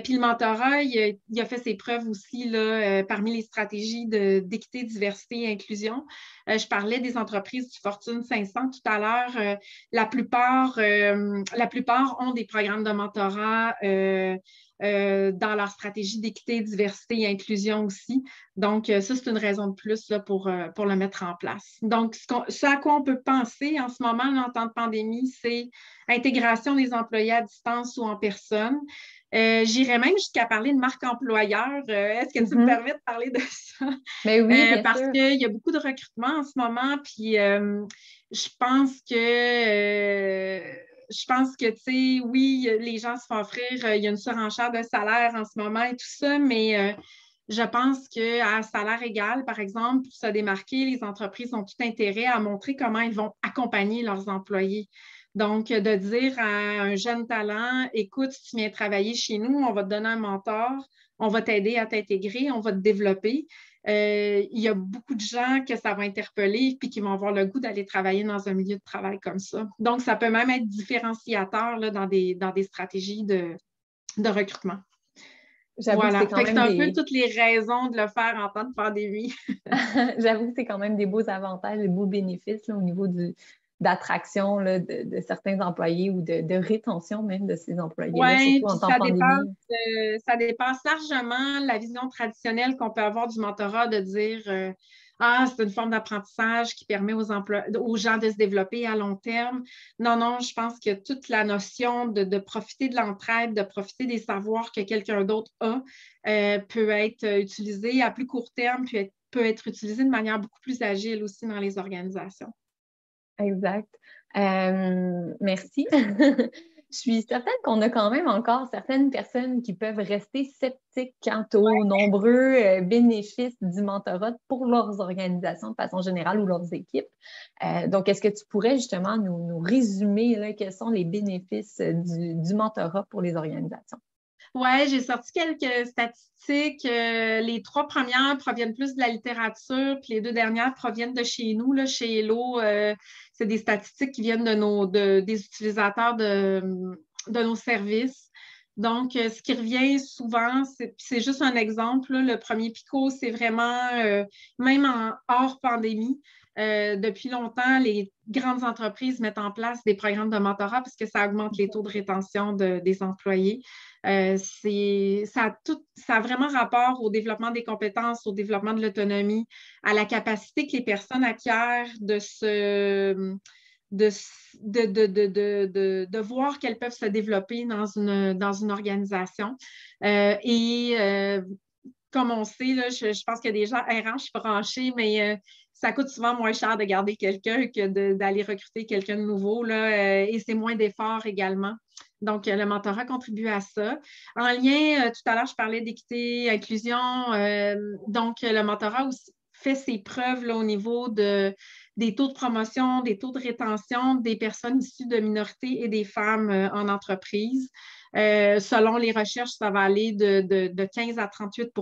Puis le mentorat, il a fait ses preuves aussi là, parmi les stratégies d'équité, diversité et inclusion. Je parlais des entreprises du Fortune 500 tout à l'heure. La plupart ont des programmes de mentorat dans leur stratégie d'équité, diversité et inclusion aussi. Donc, ça, c'est une raison de plus là, pour le mettre en place. Donc, ce à quoi on peut penser en ce moment, là, en temps de pandémie, c'est intégration des employés à distance ou en personne. J'irais même jusqu'à parler de marque employeur. Est-ce que tu me permets de parler de ça? Mais oui, bien Parce sûr. qu'il y a beaucoup de recrutement en ce moment, puis je pense que, tu sais, oui, les gens se font offrir, il y a une surenchère de salaire en ce moment et tout ça, mais je pense qu'à salaire égal, par exemple, pour se démarquer, les entreprises ont tout intérêt à montrer comment ils vont accompagner leurs employés. Donc, de dire à un jeune talent, écoute, si tu viens travailler chez nous, on va te donner un mentor, on va t'aider à t'intégrer, on va te développer. Il y a beaucoup de gens que ça va interpeller puis qui vont avoir le goût d'aller travailler dans un milieu de travail comme ça. Donc, ça peut même être différenciateur là, dans des stratégies de recrutement. J'avoue que Voilà. c'est quand Fait que c'est même un peu toutes les raisons de le faire en temps de pandémie. J'avoue que c'est quand même des beaux avantages, des beaux bénéfices là, au niveau d'attraction là, de certains employés ou de rétention même de ces employés-là, Oui, surtout en puis temps de pandémie. ça dépasse largement la vision traditionnelle qu'on peut avoir du mentorat de dire c'est une forme d'apprentissage qui permet aux gens de se développer à long terme. Non, non, je pense que toute la notion de profiter de l'entraide, de profiter des savoirs que quelqu'un d'autre a, peut être utilisée à plus court terme, puis peut être utilisée de manière beaucoup plus agile aussi dans les organisations. Exact. Merci. Je suis certaine qu'on a quand même encore certaines personnes qui peuvent rester sceptiques quant aux nombreux bénéfices du mentorat pour leurs organisations de façon générale ou leurs équipes. Donc, est-ce que tu pourrais justement nous résumer là, quels sont les bénéfices du mentorat pour les organisations? Oui, j'ai sorti quelques statistiques. Les 3 premières proviennent plus de la littérature, puis les 2 dernières proviennent de chez nous. Là, chez Hello, c'est des statistiques qui viennent des utilisateurs de nos services. Donc, ce qui revient souvent, c'est juste un exemple. Là, le premier PICO, c'est vraiment, même hors pandémie, depuis longtemps, les grandes entreprises mettent en place des programmes de mentorat parce que ça augmente les taux de rétention des employés. Ça a vraiment rapport au développement des compétences, au développement de l'autonomie, à la capacité que les personnes acquièrent de voir qu'elles peuvent se développer dans une organisation. Comme on sait, là, je pense qu'il y a des gens RH branchés, mais ça coûte souvent moins cher de garder quelqu'un que d'aller recruter quelqu'un de nouveau, là, et c'est moins d'efforts également. Donc, le mentorat contribue à ça. En lien, tout à l'heure, je parlais d'équité, inclusion. Donc, le mentorat aussi fait ses preuves là, au niveau des taux de promotion, des taux de rétention des personnes issues de minorités et des femmes en entreprise. Selon les recherches, ça va aller de 15 à 38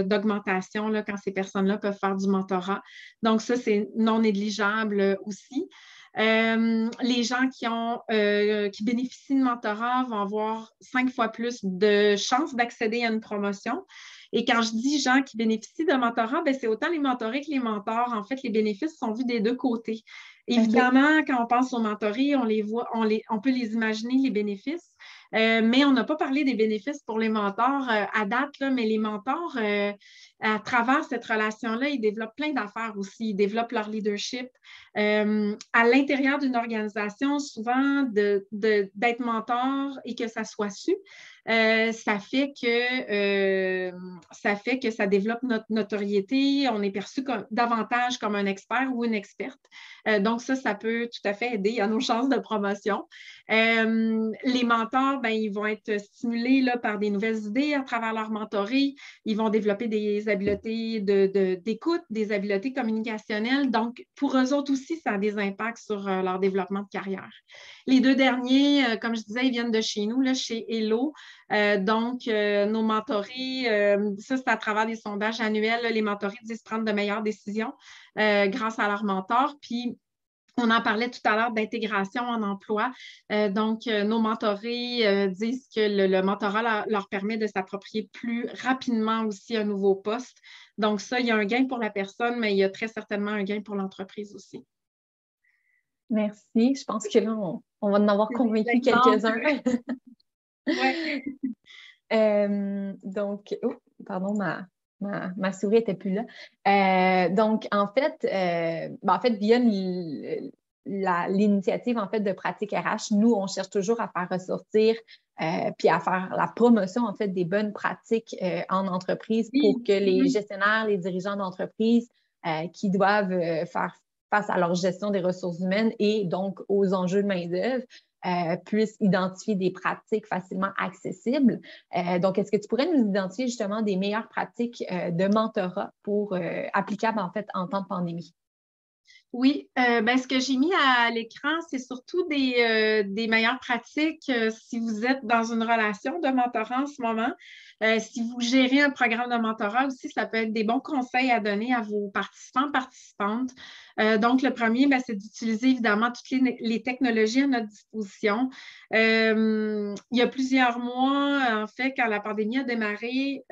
d'augmentation là, quand ces personnes-là peuvent faire du mentorat. Donc, ça, c'est non négligeable aussi. Les gens qui bénéficient de mentorat vont avoir 5 fois plus de chances d'accéder à une promotion. Et quand je dis gens qui bénéficient de mentorat, c'est autant les mentorés que les mentors. En fait, les bénéfices sont vus des deux côtés. Évidemment, quand on pense aux mentorés, on peut les imaginer, les bénéfices. Mais on n'a pas parlé des bénéfices pour les mentors à date, là, mais les mentors, à travers cette relation-là, ils développent plein d'affaires aussi. Ils développent leur leadership. À l'intérieur d'une organisation, souvent, d'être mentor et que ça soit su, ça fait que ça développe notre notoriété. On est perçu davantage comme un expert ou une experte. Donc, ça peut tout à fait aider à nos chances de promotion. Les mentors, ils vont être stimulés là, par des nouvelles idées à travers leur mentoré. Ils vont développer des habiletés d'écoute, des habiletés communicationnelles. Donc, pour eux autres aussi, ça a des impacts sur leur développement de carrière. Les 2 derniers, comme je disais, ils viennent de chez nous, là, chez Hello. Donc, nos mentorés, ça, c'est à travers des sondages annuels. Là, les mentorés disent prendre de meilleures décisions grâce à leurs mentors. Puis, On en parlait tout à l'heure d'intégration en emploi. Donc, nos mentorés disent que le mentorat leur permet de s'approprier plus rapidement aussi un nouveau poste. Donc, ça, il y a un gain pour la personne, mais il y a très certainement un gain pour l'entreprise aussi. Merci. Je pense que là, on va en avoir convaincu quelques-uns. Oui. Donc, oh, pardon, ma souris n'était plus là. Donc, en fait, via l'initiative en fait, de Pratique RH, nous, on cherche toujours à faire ressortir puis à faire la promotion en fait, des bonnes pratiques en entreprise pour que les gestionnaires, les dirigeants d'entreprise qui doivent faire face à leur gestion des ressources humaines et donc aux enjeux de main-d'œuvre, puissent identifier des pratiques facilement accessibles. Donc, est-ce que tu pourrais nous identifier justement des meilleures pratiques de mentorat pour applicables en fait en temps de pandémie? Oui, ce que j'ai mis à l'écran, c'est surtout des meilleures pratiques si vous êtes dans une relation de mentorat en ce moment. Si vous gérez un programme de mentorat aussi, ça peut être des bons conseils à donner à vos participants, participantes. Donc, le premier, c'est d'utiliser évidemment toutes les technologies à notre disposition. Il y a plusieurs mois, en fait, quand la pandémie a démarré,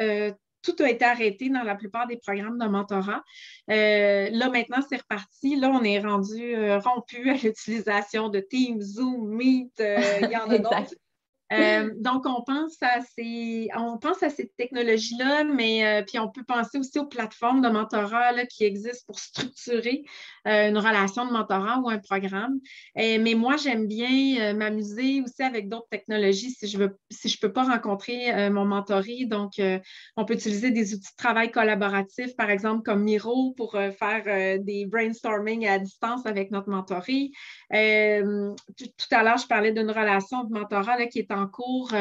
tout a été arrêté dans la plupart des programmes de mentorat. Là, maintenant, c'est reparti. Là, on est rendu rompu à l'utilisation de Teams, Zoom, Meet, il y en a d'autres. Donc, on pense à ces technologies-là, mais puis on peut penser aussi aux plateformes de mentorat là, qui existent pour structurer une relation de mentorat ou un programme. Mais moi, j'aime bien m'amuser aussi avec d'autres technologies si je ne peux pas rencontrer mon mentoré. Donc, on peut utiliser des outils de travail collaboratifs, par exemple comme Miro, pour faire des brainstorming à distance avec notre mentoré. Tout à l'heure, je parlais d'une relation de mentorat là, qui est en cours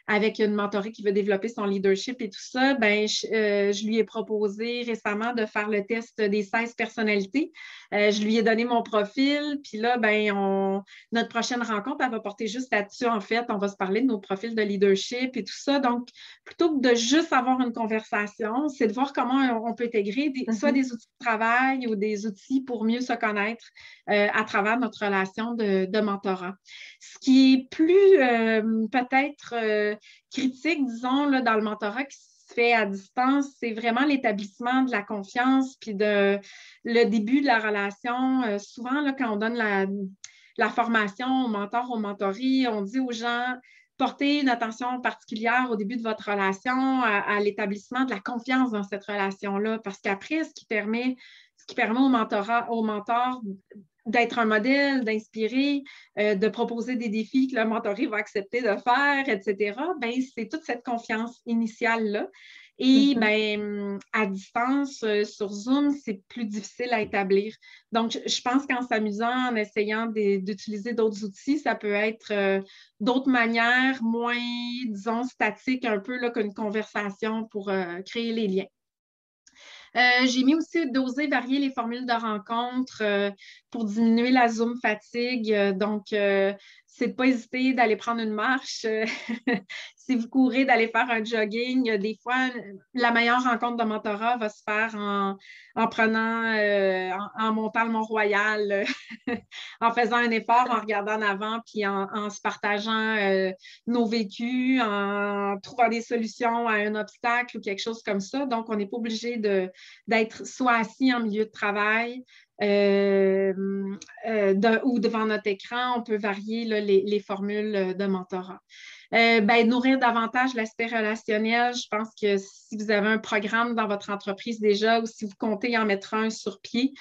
avec une mentorée qui veut développer son leadership et tout ça. Je lui ai proposé récemment de faire le test des 16 personnalités. Je lui ai donné mon profil, puis là, notre prochaine rencontre, elle va porter juste là-dessus, en fait. On va se parler de nos profils de leadership et tout ça. Donc, plutôt que de juste avoir une conversation, c'est de voir comment on peut intégrer soit des outils de travail ou des outils pour mieux se connaître à travers notre relation de mentorat. Ce qui est plus peut-être critique, disons, là, dans le mentorat qui se fait à distance, c'est vraiment l'établissement de la confiance puis le début de la relation. Souvent, là, quand on donne la formation au mentor, au mentoré, on dit aux gens portez une attention particulière au début de votre relation à l'établissement de la confiance dans cette relation-là, parce qu'après, ce qui permet au mentor d'être un modèle, d'inspirer, de proposer des défis que le mentoré va accepter de faire, etc., c'est toute cette confiance initiale-là. Et à distance, sur Zoom, c'est plus difficile à établir. Donc, je pense qu'en s'amusant, en essayant d'utiliser d'autres outils, ça peut être d'autres manières moins, disons, statiques un peu là, qu'une conversation pour créer les liens. J'ai mis aussi d'oser varier les formules de rencontre pour diminuer la Zoom fatigue. Donc, c'est de ne pas hésiter d'aller prendre une marche. Si vous courez, d'aller faire un jogging. Des fois, la meilleure rencontre de mentorat va se faire en montant le Mont-Royal, en faisant un effort, en regardant en avant, puis en se partageant nos vécus, en trouvant des solutions à un obstacle ou quelque chose comme ça. Donc, on n'est pas obligé d'être soit assis en milieu de travail ou devant notre écran. On peut varier là, les formules de mentorat. Nourrir davantage l'aspect relationnel. Je pense que si vous avez un programme dans votre entreprise déjà ou si vous comptez en mettre un sur pied,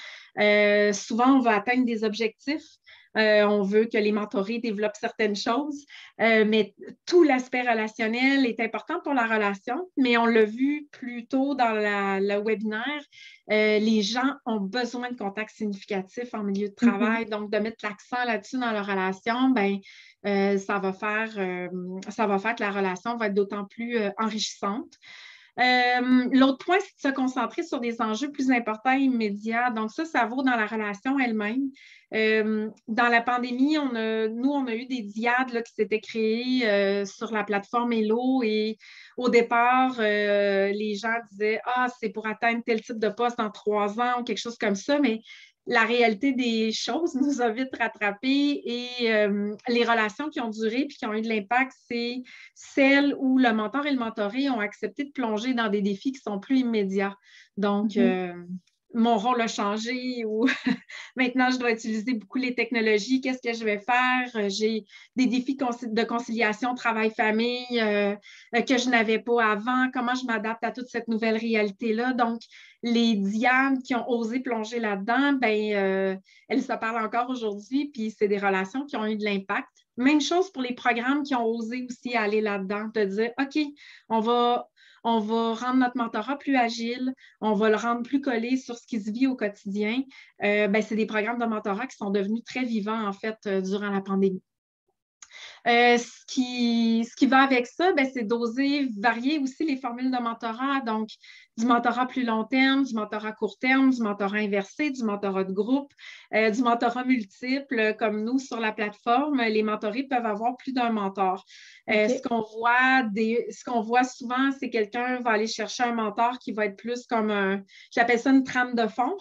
souvent, on va atteindre des objectifs. On veut que les mentorés développent certaines choses, mais tout l'aspect relationnel est important pour la relation, mais on l'a vu plus tôt dans le webinaire, les gens ont besoin de contacts significatifs en milieu de travail, donc de mettre l'accent là-dessus dans leur relation, ça va faire que la relation va être d'autant plus enrichissante. L'autre point, c'est de se concentrer sur des enjeux plus importants et immédiats. Donc, ça vaut dans la relation elle-même. Dans la pandémie, on a eu des diades là, qui s'étaient créées sur la plateforme Hello et au départ, les gens disaient « Ah, c'est pour atteindre tel type de poste dans 3 ans » ou quelque chose comme ça, mais la réalité des choses nous a vite rattrapés et les relations qui ont duré puis qui ont eu de l'impact, c'est celles où le mentor et le mentoré ont accepté de plonger dans des défis qui sont plus immédiats. Donc, mon rôle a changé ou maintenant, je dois utiliser beaucoup les technologies. Qu'est-ce que je vais faire? J'ai des défis de conciliation travail-famille que je n'avais pas avant. Comment je m'adapte à toute cette nouvelle réalité-là? Donc, les Diane qui ont osé plonger là-dedans, ben, elles se parlent encore aujourd'hui, puis c'est des relations qui ont eu de l'impact. Même chose pour les programmes qui ont osé aussi aller là-dedans, de dire, OK, on va rendre notre mentorat plus agile, on va le rendre plus collé sur ce qui se vit au quotidien. Ben, c'est des programmes de mentorat qui sont devenus très vivants, en fait, durant la pandémie. Ce qui va avec ça, ben, c'est d'oser varier aussi les formules de mentorat. Donc, du mentorat plus long terme, du mentorat court terme, du mentorat inversé, du mentorat de groupe, du mentorat multiple, comme nous sur la plateforme. Les mentorés peuvent avoir plus d'un mentor. Okay. Ce qu'on voit souvent, c'est quelqu'un va aller chercher un mentor qui va être plus comme j'appelle ça une trame de fond.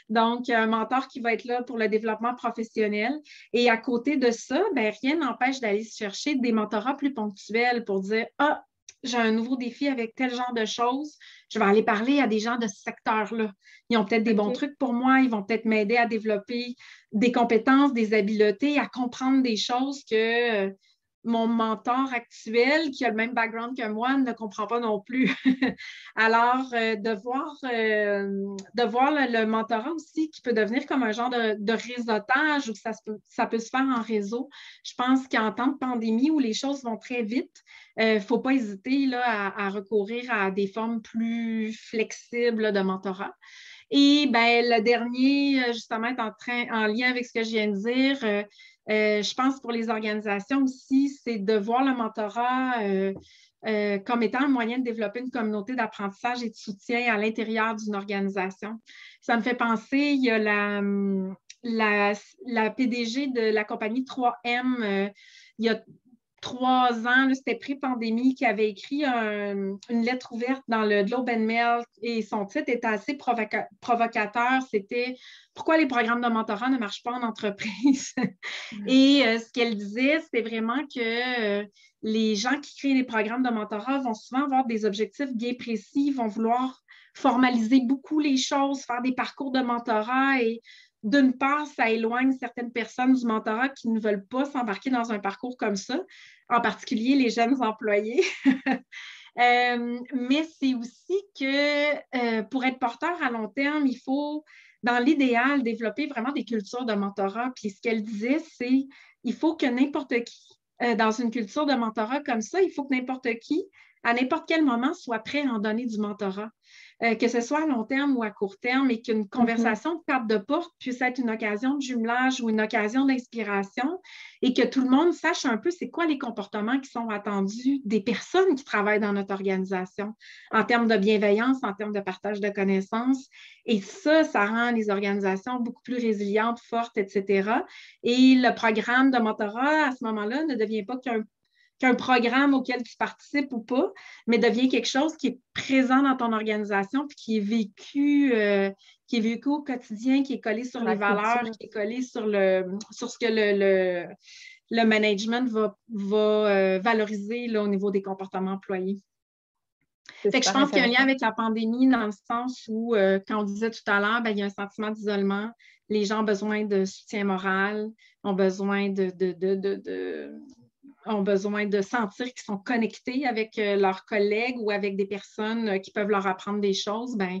Donc, un mentor qui va être là pour le développement professionnel. Et à côté de ça, ben, rien n'empêche d'aller chercher des mentorats plus ponctuels pour dire « Ah, j'ai un nouveau défi avec tel genre de choses, je vais aller parler à des gens de ce secteur-là. Ils ont peut-être des bons trucs pour moi, ils vont peut-être m'aider à développer des compétences, des habiletés, à comprendre des choses que mon mentor actuel, qui a le même background que moi, ne comprend pas non plus. » Alors, de voir le mentorat aussi qui peut devenir comme un genre de réseautage où ça peut se faire en réseau. Je pense qu'en temps de pandémie où les choses vont très vite, il ne faut pas hésiter là, à recourir à des formes plus flexibles de mentorat. Et ben, le dernier, justement, est en lien avec ce que je viens de dire. Je pense pour les organisations aussi, c'est de voir le mentorat comme étant un moyen de développer une communauté d'apprentissage et de soutien à l'intérieur d'une organisation. Ça me fait penser, il y a la PDG de la compagnie 3M, il y a 3 ans, c'était pré-pandémie, qui avait écrit une lettre ouverte dans le Globe and Mail et son titre était assez provocateur. C'était « Pourquoi les programmes de mentorat ne marchent pas en entreprise? » Et ce qu'elle disait, c'était vraiment que les gens qui créent les programmes de mentorat vont souvent avoir des objectifs bien précis, vont vouloir formaliser beaucoup les choses, faire des parcours de mentorat et d'une part, ça éloigne certaines personnes du mentorat qui ne veulent pas s'embarquer dans un parcours comme ça, en particulier les jeunes employés. Mais c'est aussi que pour être porteur à long terme, il faut, dans l'idéal, développer vraiment des cultures de mentorat. Puis ce qu'elle disait, c'est il faut que n'importe qui, dans une culture de mentorat comme ça, il faut que n'importe qui, à n'importe quel moment, soit prêt à en donner du mentorat. Que ce soit à long terme ou à court terme, et qu'une conversation de porte de porte puisse être une occasion de jumelage ou une occasion d'inspiration et que tout le monde sache un peu c'est quoi les comportements qui sont attendus des personnes qui travaillent dans notre organisation en termes de bienveillance, en termes de partage de connaissances. Et ça rend les organisations beaucoup plus résilientes, fortes, etc. Et le programme de mentorat, à ce moment-là, ne devient pas qu'un programme auquel tu participes ou pas, mais devient quelque chose qui est présent dans ton organisation puis qui est vécu au quotidien, qui est collé sur les valeurs, qui est collé sur ce que le management va valoriser là, au niveau des comportements employés. Fait que je pense qu'il y a un lien avec la pandémie dans le sens où, quand on disait tout à l'heure, ben, il y a un sentiment d'isolement. Les gens ont besoin de soutien moral, ont besoin ont besoin de sentir qu'ils sont connectés avec leurs collègues ou avec des personnes qui peuvent leur apprendre des choses, ben,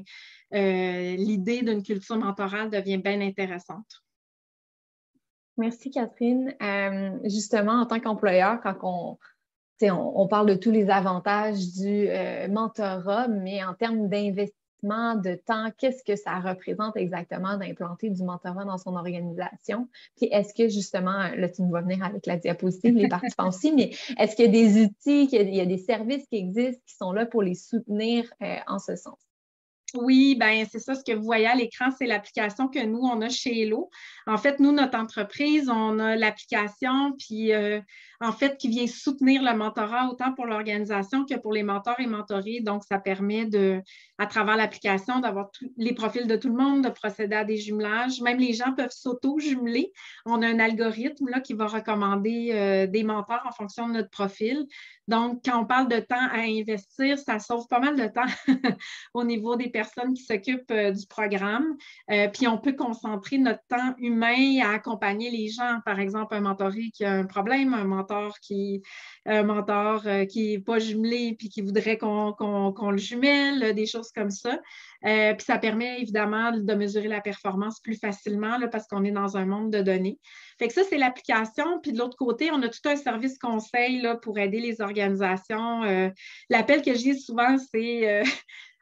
l'idée d'une culture mentorale devient bien intéressante. Merci, Catherine. Justement, en tant qu'employeur, quand on parle de tous les avantages du mentorat, mais en termes d'investissement de temps, qu'est-ce que ça représente exactement d'implanter du mentorat dans son organisation? Puis est-ce que justement, là tu nous vas venir avec la diapositive, les participants aussi, mais est-ce qu'il y a des outils, qu'il y a des services qui existent qui sont là pour les soutenir en ce sens? Oui, ben c'est ça, ce que vous voyez à l'écran, c'est l'application que nous, on a chez Hello. En fait, nous, notre entreprise, on a l'application, puis en fait, qui vient soutenir le mentorat autant pour l'organisation que pour les mentors et mentorés. Donc, ça permet à travers l'application, d'avoir les profils de tout le monde, de procéder à des jumelages. Même les gens peuvent s'auto-jumeler. On a un algorithme là, qui va recommander des mentors en fonction de notre profil. Donc, quand on parle de temps à investir, ça sauve pas mal de temps au niveau des personnes qui s'occupent du programme. Puis on peut concentrer notre temps humain à accompagner les gens. Par exemple, un mentoré qui a un problème, un mentor qui n'est pas jumelé puis qui voudrait qu'on le jumelle, des choses comme ça. Puis ça permet évidemment de mesurer la performance plus facilement là, parce qu'on est dans un monde de données. Fait que ça, c'est l'application. Puis de l'autre côté, on a tout un service conseil là, pour aider les organisations. L'appel que j'ai souvent, c'est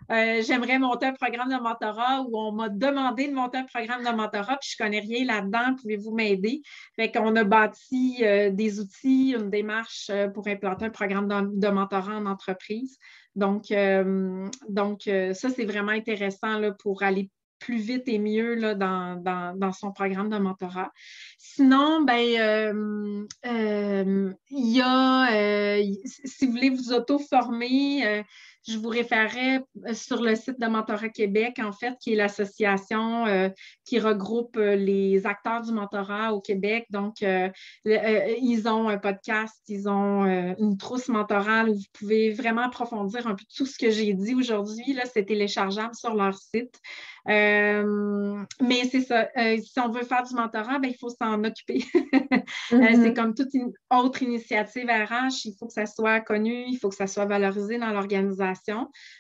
j'aimerais monter un programme de mentorat où on m'a demandé de monter un programme de mentorat, puis je ne connais rien là-dedans, pouvez-vous m'aider? Fait qu'on a bâti des outils, une démarche pour implanter un programme de mentorat en entreprise. Donc ça, c'est vraiment intéressant là, pour aller plus vite et mieux là, dans son programme de mentorat. Sinon, il y a, si vous voulez vous auto-former, je vous référerais sur le site de Mentorat Québec, en fait, qui est l'association qui regroupe les acteurs du mentorat au Québec. Donc, ils ont un podcast, ils ont une trousse mentorale où vous pouvez vraiment approfondir un peu tout ce que j'ai dit aujourd'hui. Là, c'est téléchargeable sur leur site. Mais c'est ça. Si on veut faire du mentorat, il faut s'en occuper. C'est comme toute une autre initiative RH. Il faut que ça soit connu, il faut que ça soit valorisé dans l'organisation.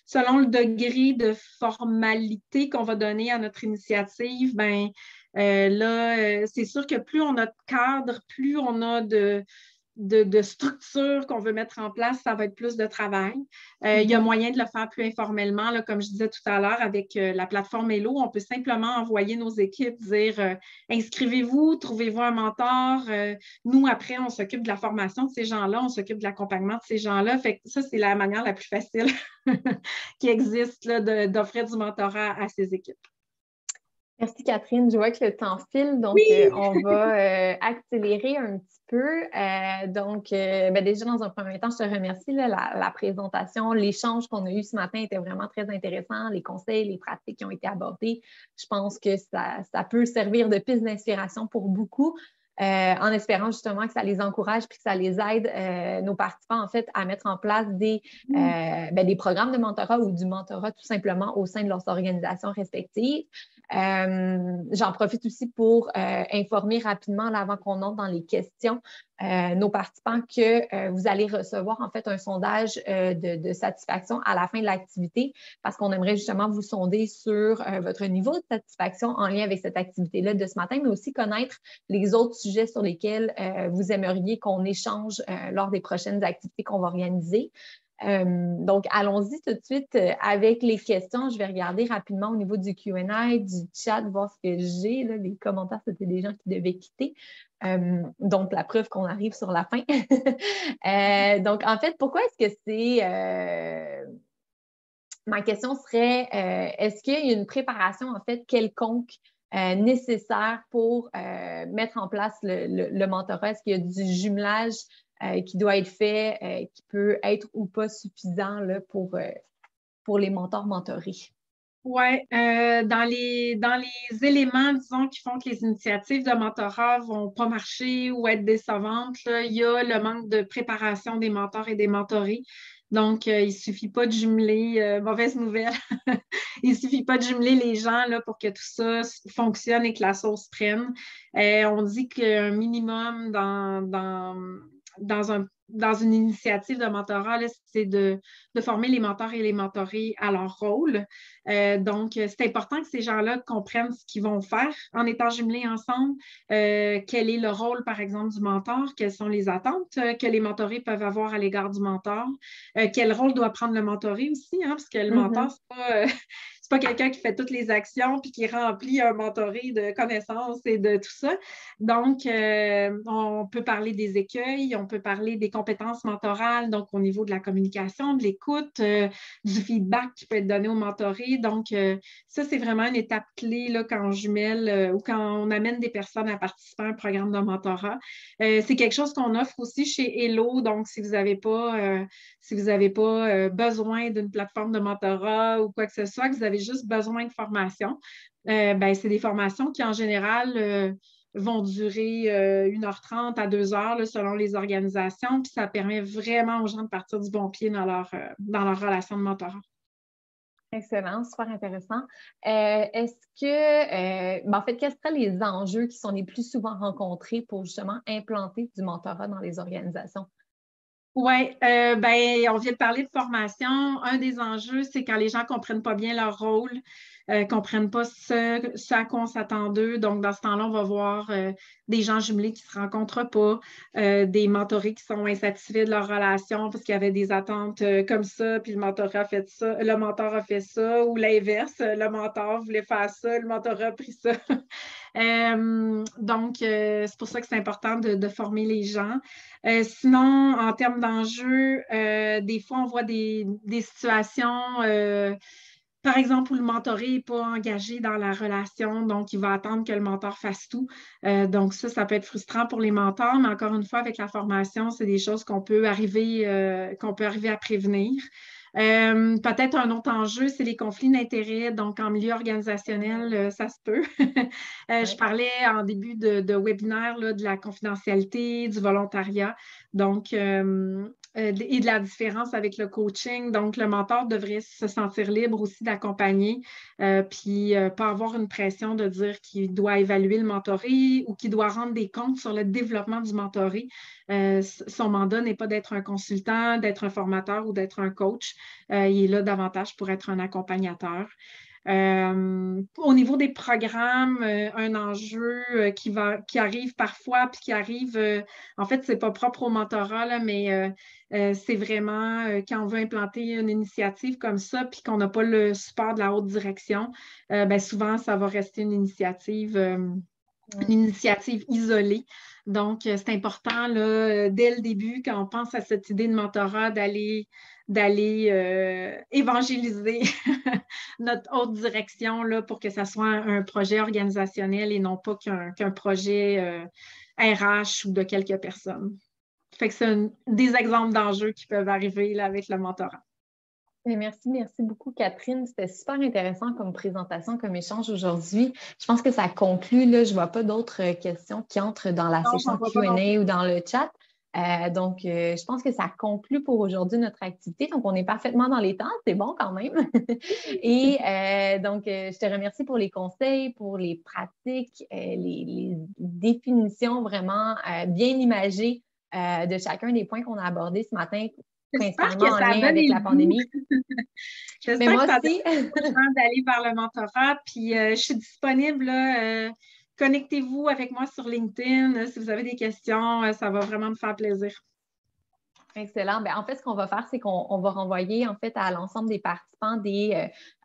Selon le degré de formalité qu'on va donner à notre initiative, c'est sûr que plus on a de cadre, plus on a de structure qu'on veut mettre en place, ça va être plus de travail. Il y a moyen de le faire plus informellement, là, comme je disais tout à l'heure, avec la plateforme Hello. On peut simplement envoyer nos équipes, dire inscrivez-vous, trouvez-vous un mentor. Nous, après, on s'occupe de la formation de ces gens-là, on s'occupe de l'accompagnement de ces gens-là. Fait que ça, c'est la manière la plus facile qui existe là, d'offrir du mentorat à ces équipes. Merci Catherine. Je vois que le temps file, donc oui! on va accélérer un petit peu. Déjà, dans un premier temps, je te remercie. Là, la présentation, l'échange qu'on a eu ce matin était vraiment très intéressant. Les conseils, les pratiques qui ont été abordées, je pense que ça peut servir de piste d'inspiration pour beaucoup. En espérant justement que ça les encourage et que ça les aide, nos participants, en fait, à mettre en place des programmes de mentorat ou du mentorat tout simplement au sein de leurs organisations respectives. J'en profite aussi pour informer rapidement, là, avant qu'on entre dans les questions, nos participants que vous allez recevoir en fait un sondage de satisfaction à la fin de l'activité parce qu'on aimerait justement vous sonder sur votre niveau de satisfaction en lien avec cette activité-là de ce matin, mais aussi connaître les autres sujets sur lesquels vous aimeriez qu'on échange lors des prochaines activités qu'on va organiser. Donc, allons-y tout de suite avec les questions. Je vais regarder rapidement au niveau du Q&A, du chat, voir ce que j'ai. Là, les commentaires, c'était des gens qui devaient quitter. Donc, la preuve qu'on arrive sur la fin. Donc, en fait, pourquoi est-ce que c'est... Ma question serait, est-ce qu'il y a une préparation, en fait, quelconque nécessaire pour mettre en place le mentorat? Est-ce qu'il y a du jumelage qui doit être fait, qui peut être ou pas suffisant là, pour les mentors mentorés? Oui, dans les éléments, disons, qui font que les initiatives de mentorat ne vont pas marcher ou être décevantes, là, il y a le manque de préparation des mentors et des mentorés. Donc, il ne suffit pas de jumeler, mauvaise nouvelle, il ne suffit pas de jumeler les gens là, pour que tout ça fonctionne et que la sauce prenne. On dit qu'un minimum dans une initiative de mentorat, c'est de former les mentors et les mentorés à leur rôle. Donc, c'est important que ces gens-là comprennent ce qu'ils vont faire en étant jumelés ensemble. Quel est le rôle, par exemple, du mentor? Quelles sont les attentes que les mentorés peuvent avoir à l'égard du mentor? Quel rôle doit prendre le mentoré aussi? Hein, parce que le mentor, c'est pas quelqu'un qui fait toutes les actions puis qui remplit un mentoré de connaissances et de tout ça. Donc, on peut parler des écueils, on peut parler des compétences mentorales, donc au niveau de la communication, de l'écoute, du feedback qui peut être donné au mentoré. Donc, ça, c'est vraiment une étape clé là, quand on jumelle ou quand on amène des personnes à participer à un programme de mentorat. C'est quelque chose qu'on offre aussi chez Hello. Donc, si vous n'avez pas, besoin d'une plateforme de mentorat ou quoi que ce soit, que vous avez juste besoin de formation, c'est des formations qui, en général, vont durer 1h30 à 2 heures là, selon les organisations. Puis ça permet vraiment aux gens de partir du bon pied dans leur relation de mentorat. Excellent, super intéressant. Est-ce que, en fait, quels seraient les enjeux qui sont les plus souvent rencontrés pour justement implanter du mentorat dans les organisations? Oui, on vient de parler de formation. Un des enjeux, c'est quand les gens ne comprennent pas bien leur rôle, ne comprennent pas ce à quoi on s'attend d'eux. Donc, dans ce temps-là, on va voir des gens jumelés qui ne se rencontrent pas, des mentorés qui sont insatisfaits de leur relation parce qu'il y avait des attentes comme ça, puis le mentor a fait ça, le mentor a fait ça, ou l'inverse, le mentor voulait faire ça, le mentor a pris ça. Donc, c'est pour ça que c'est important de former les gens. Sinon, en termes d'enjeux, des fois, on voit des situations, par exemple, où le mentoré n'est pas engagé dans la relation, donc il va attendre que le mentor fasse tout. Donc, ça peut être frustrant pour les mentors, mais encore une fois, avec la formation, c'est des choses qu'on peut arriver à prévenir. Peut-être un autre enjeu, c'est les conflits d'intérêts. Donc, en milieu organisationnel, ça se peut. Je parlais en début de webinaire là, de la confidentialité, du volontariat, donc, et de la différence avec le coaching. Donc, le mentor devrait se sentir libre aussi d'accompagner, puis pas avoir une pression de dire qu'il doit évaluer le mentoré ou qu'il doit rendre des comptes sur le développement du mentoré. Son mandat n'est pas d'être un consultant, d'être un formateur ou d'être un coach. Il est là davantage pour être un accompagnateur. Au niveau des programmes, un enjeu qui arrive parfois, puis qui arrive, en fait, c'est pas propre au mentorat, là, mais c'est vraiment quand on veut implanter une initiative comme ça, puis qu'on n'a pas le support de la haute direction, souvent, ça va rester une initiative isolée. Donc, c'est important, là, dès le début, quand on pense à cette idée de mentorat, d'aller évangéliser notre haute direction là, pour que ça soit un projet organisationnel et non pas qu'un projet RH ou de quelques personnes. Fait que c'est des exemples d'enjeux qui peuvent arriver là, avec le mentorat. Merci beaucoup, Catherine. C'était super intéressant comme présentation, comme échange aujourd'hui. Je pense que ça conclut. Là, je ne vois pas d'autres questions qui entrent dans la section Q&A ou dans le chat. Donc, je pense que ça conclut pour aujourd'hui notre activité. Donc, on est parfaitement dans les temps. C'est bon quand même. Et donc, je te remercie pour les conseils, pour les pratiques, les définitions vraiment bien imagées de chacun des points qu'on a abordés ce matin, principalement en lien avec la pandémie. J'espère que ça donne aux gens d'aller vers le mentorat. Puis, je suis disponible. Connectez-vous avec moi sur LinkedIn. Si vous avez des questions, ça va vraiment me faire plaisir. Excellent. En fait, ce qu'on va faire, c'est qu'on va renvoyer en fait à l'ensemble des participants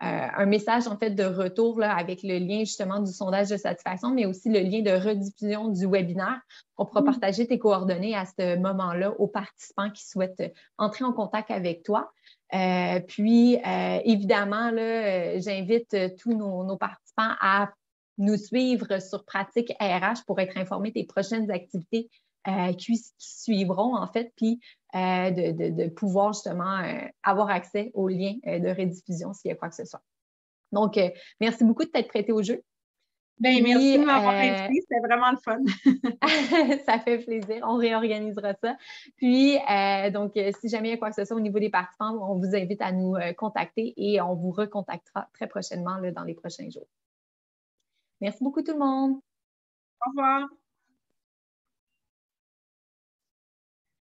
un message en fait de retour là, avec le lien justement du sondage de satisfaction, mais aussi le lien de rediffusion du webinaire. On pourra partager tes coordonnées à ce moment-là aux participants qui souhaitent entrer en contact avec toi. Puis, évidemment, là, j'invite tous nos participants à nous suivre sur Pratique RH pour être informés des prochaines activités qui suivront, en fait, puis de pouvoir justement avoir accès aux liens de rediffusion s'il y a quoi que ce soit. Donc, merci beaucoup de t'être prêté au jeu. Merci de m'avoir invité, c'était vraiment le fun. Ça fait plaisir, on réorganisera ça. Puis, donc, si jamais il y a quoi que ce soit au niveau des participants, on vous invite à nous contacter et on vous recontactera très prochainement là, dans les prochains jours. Merci beaucoup tout le monde. Au revoir.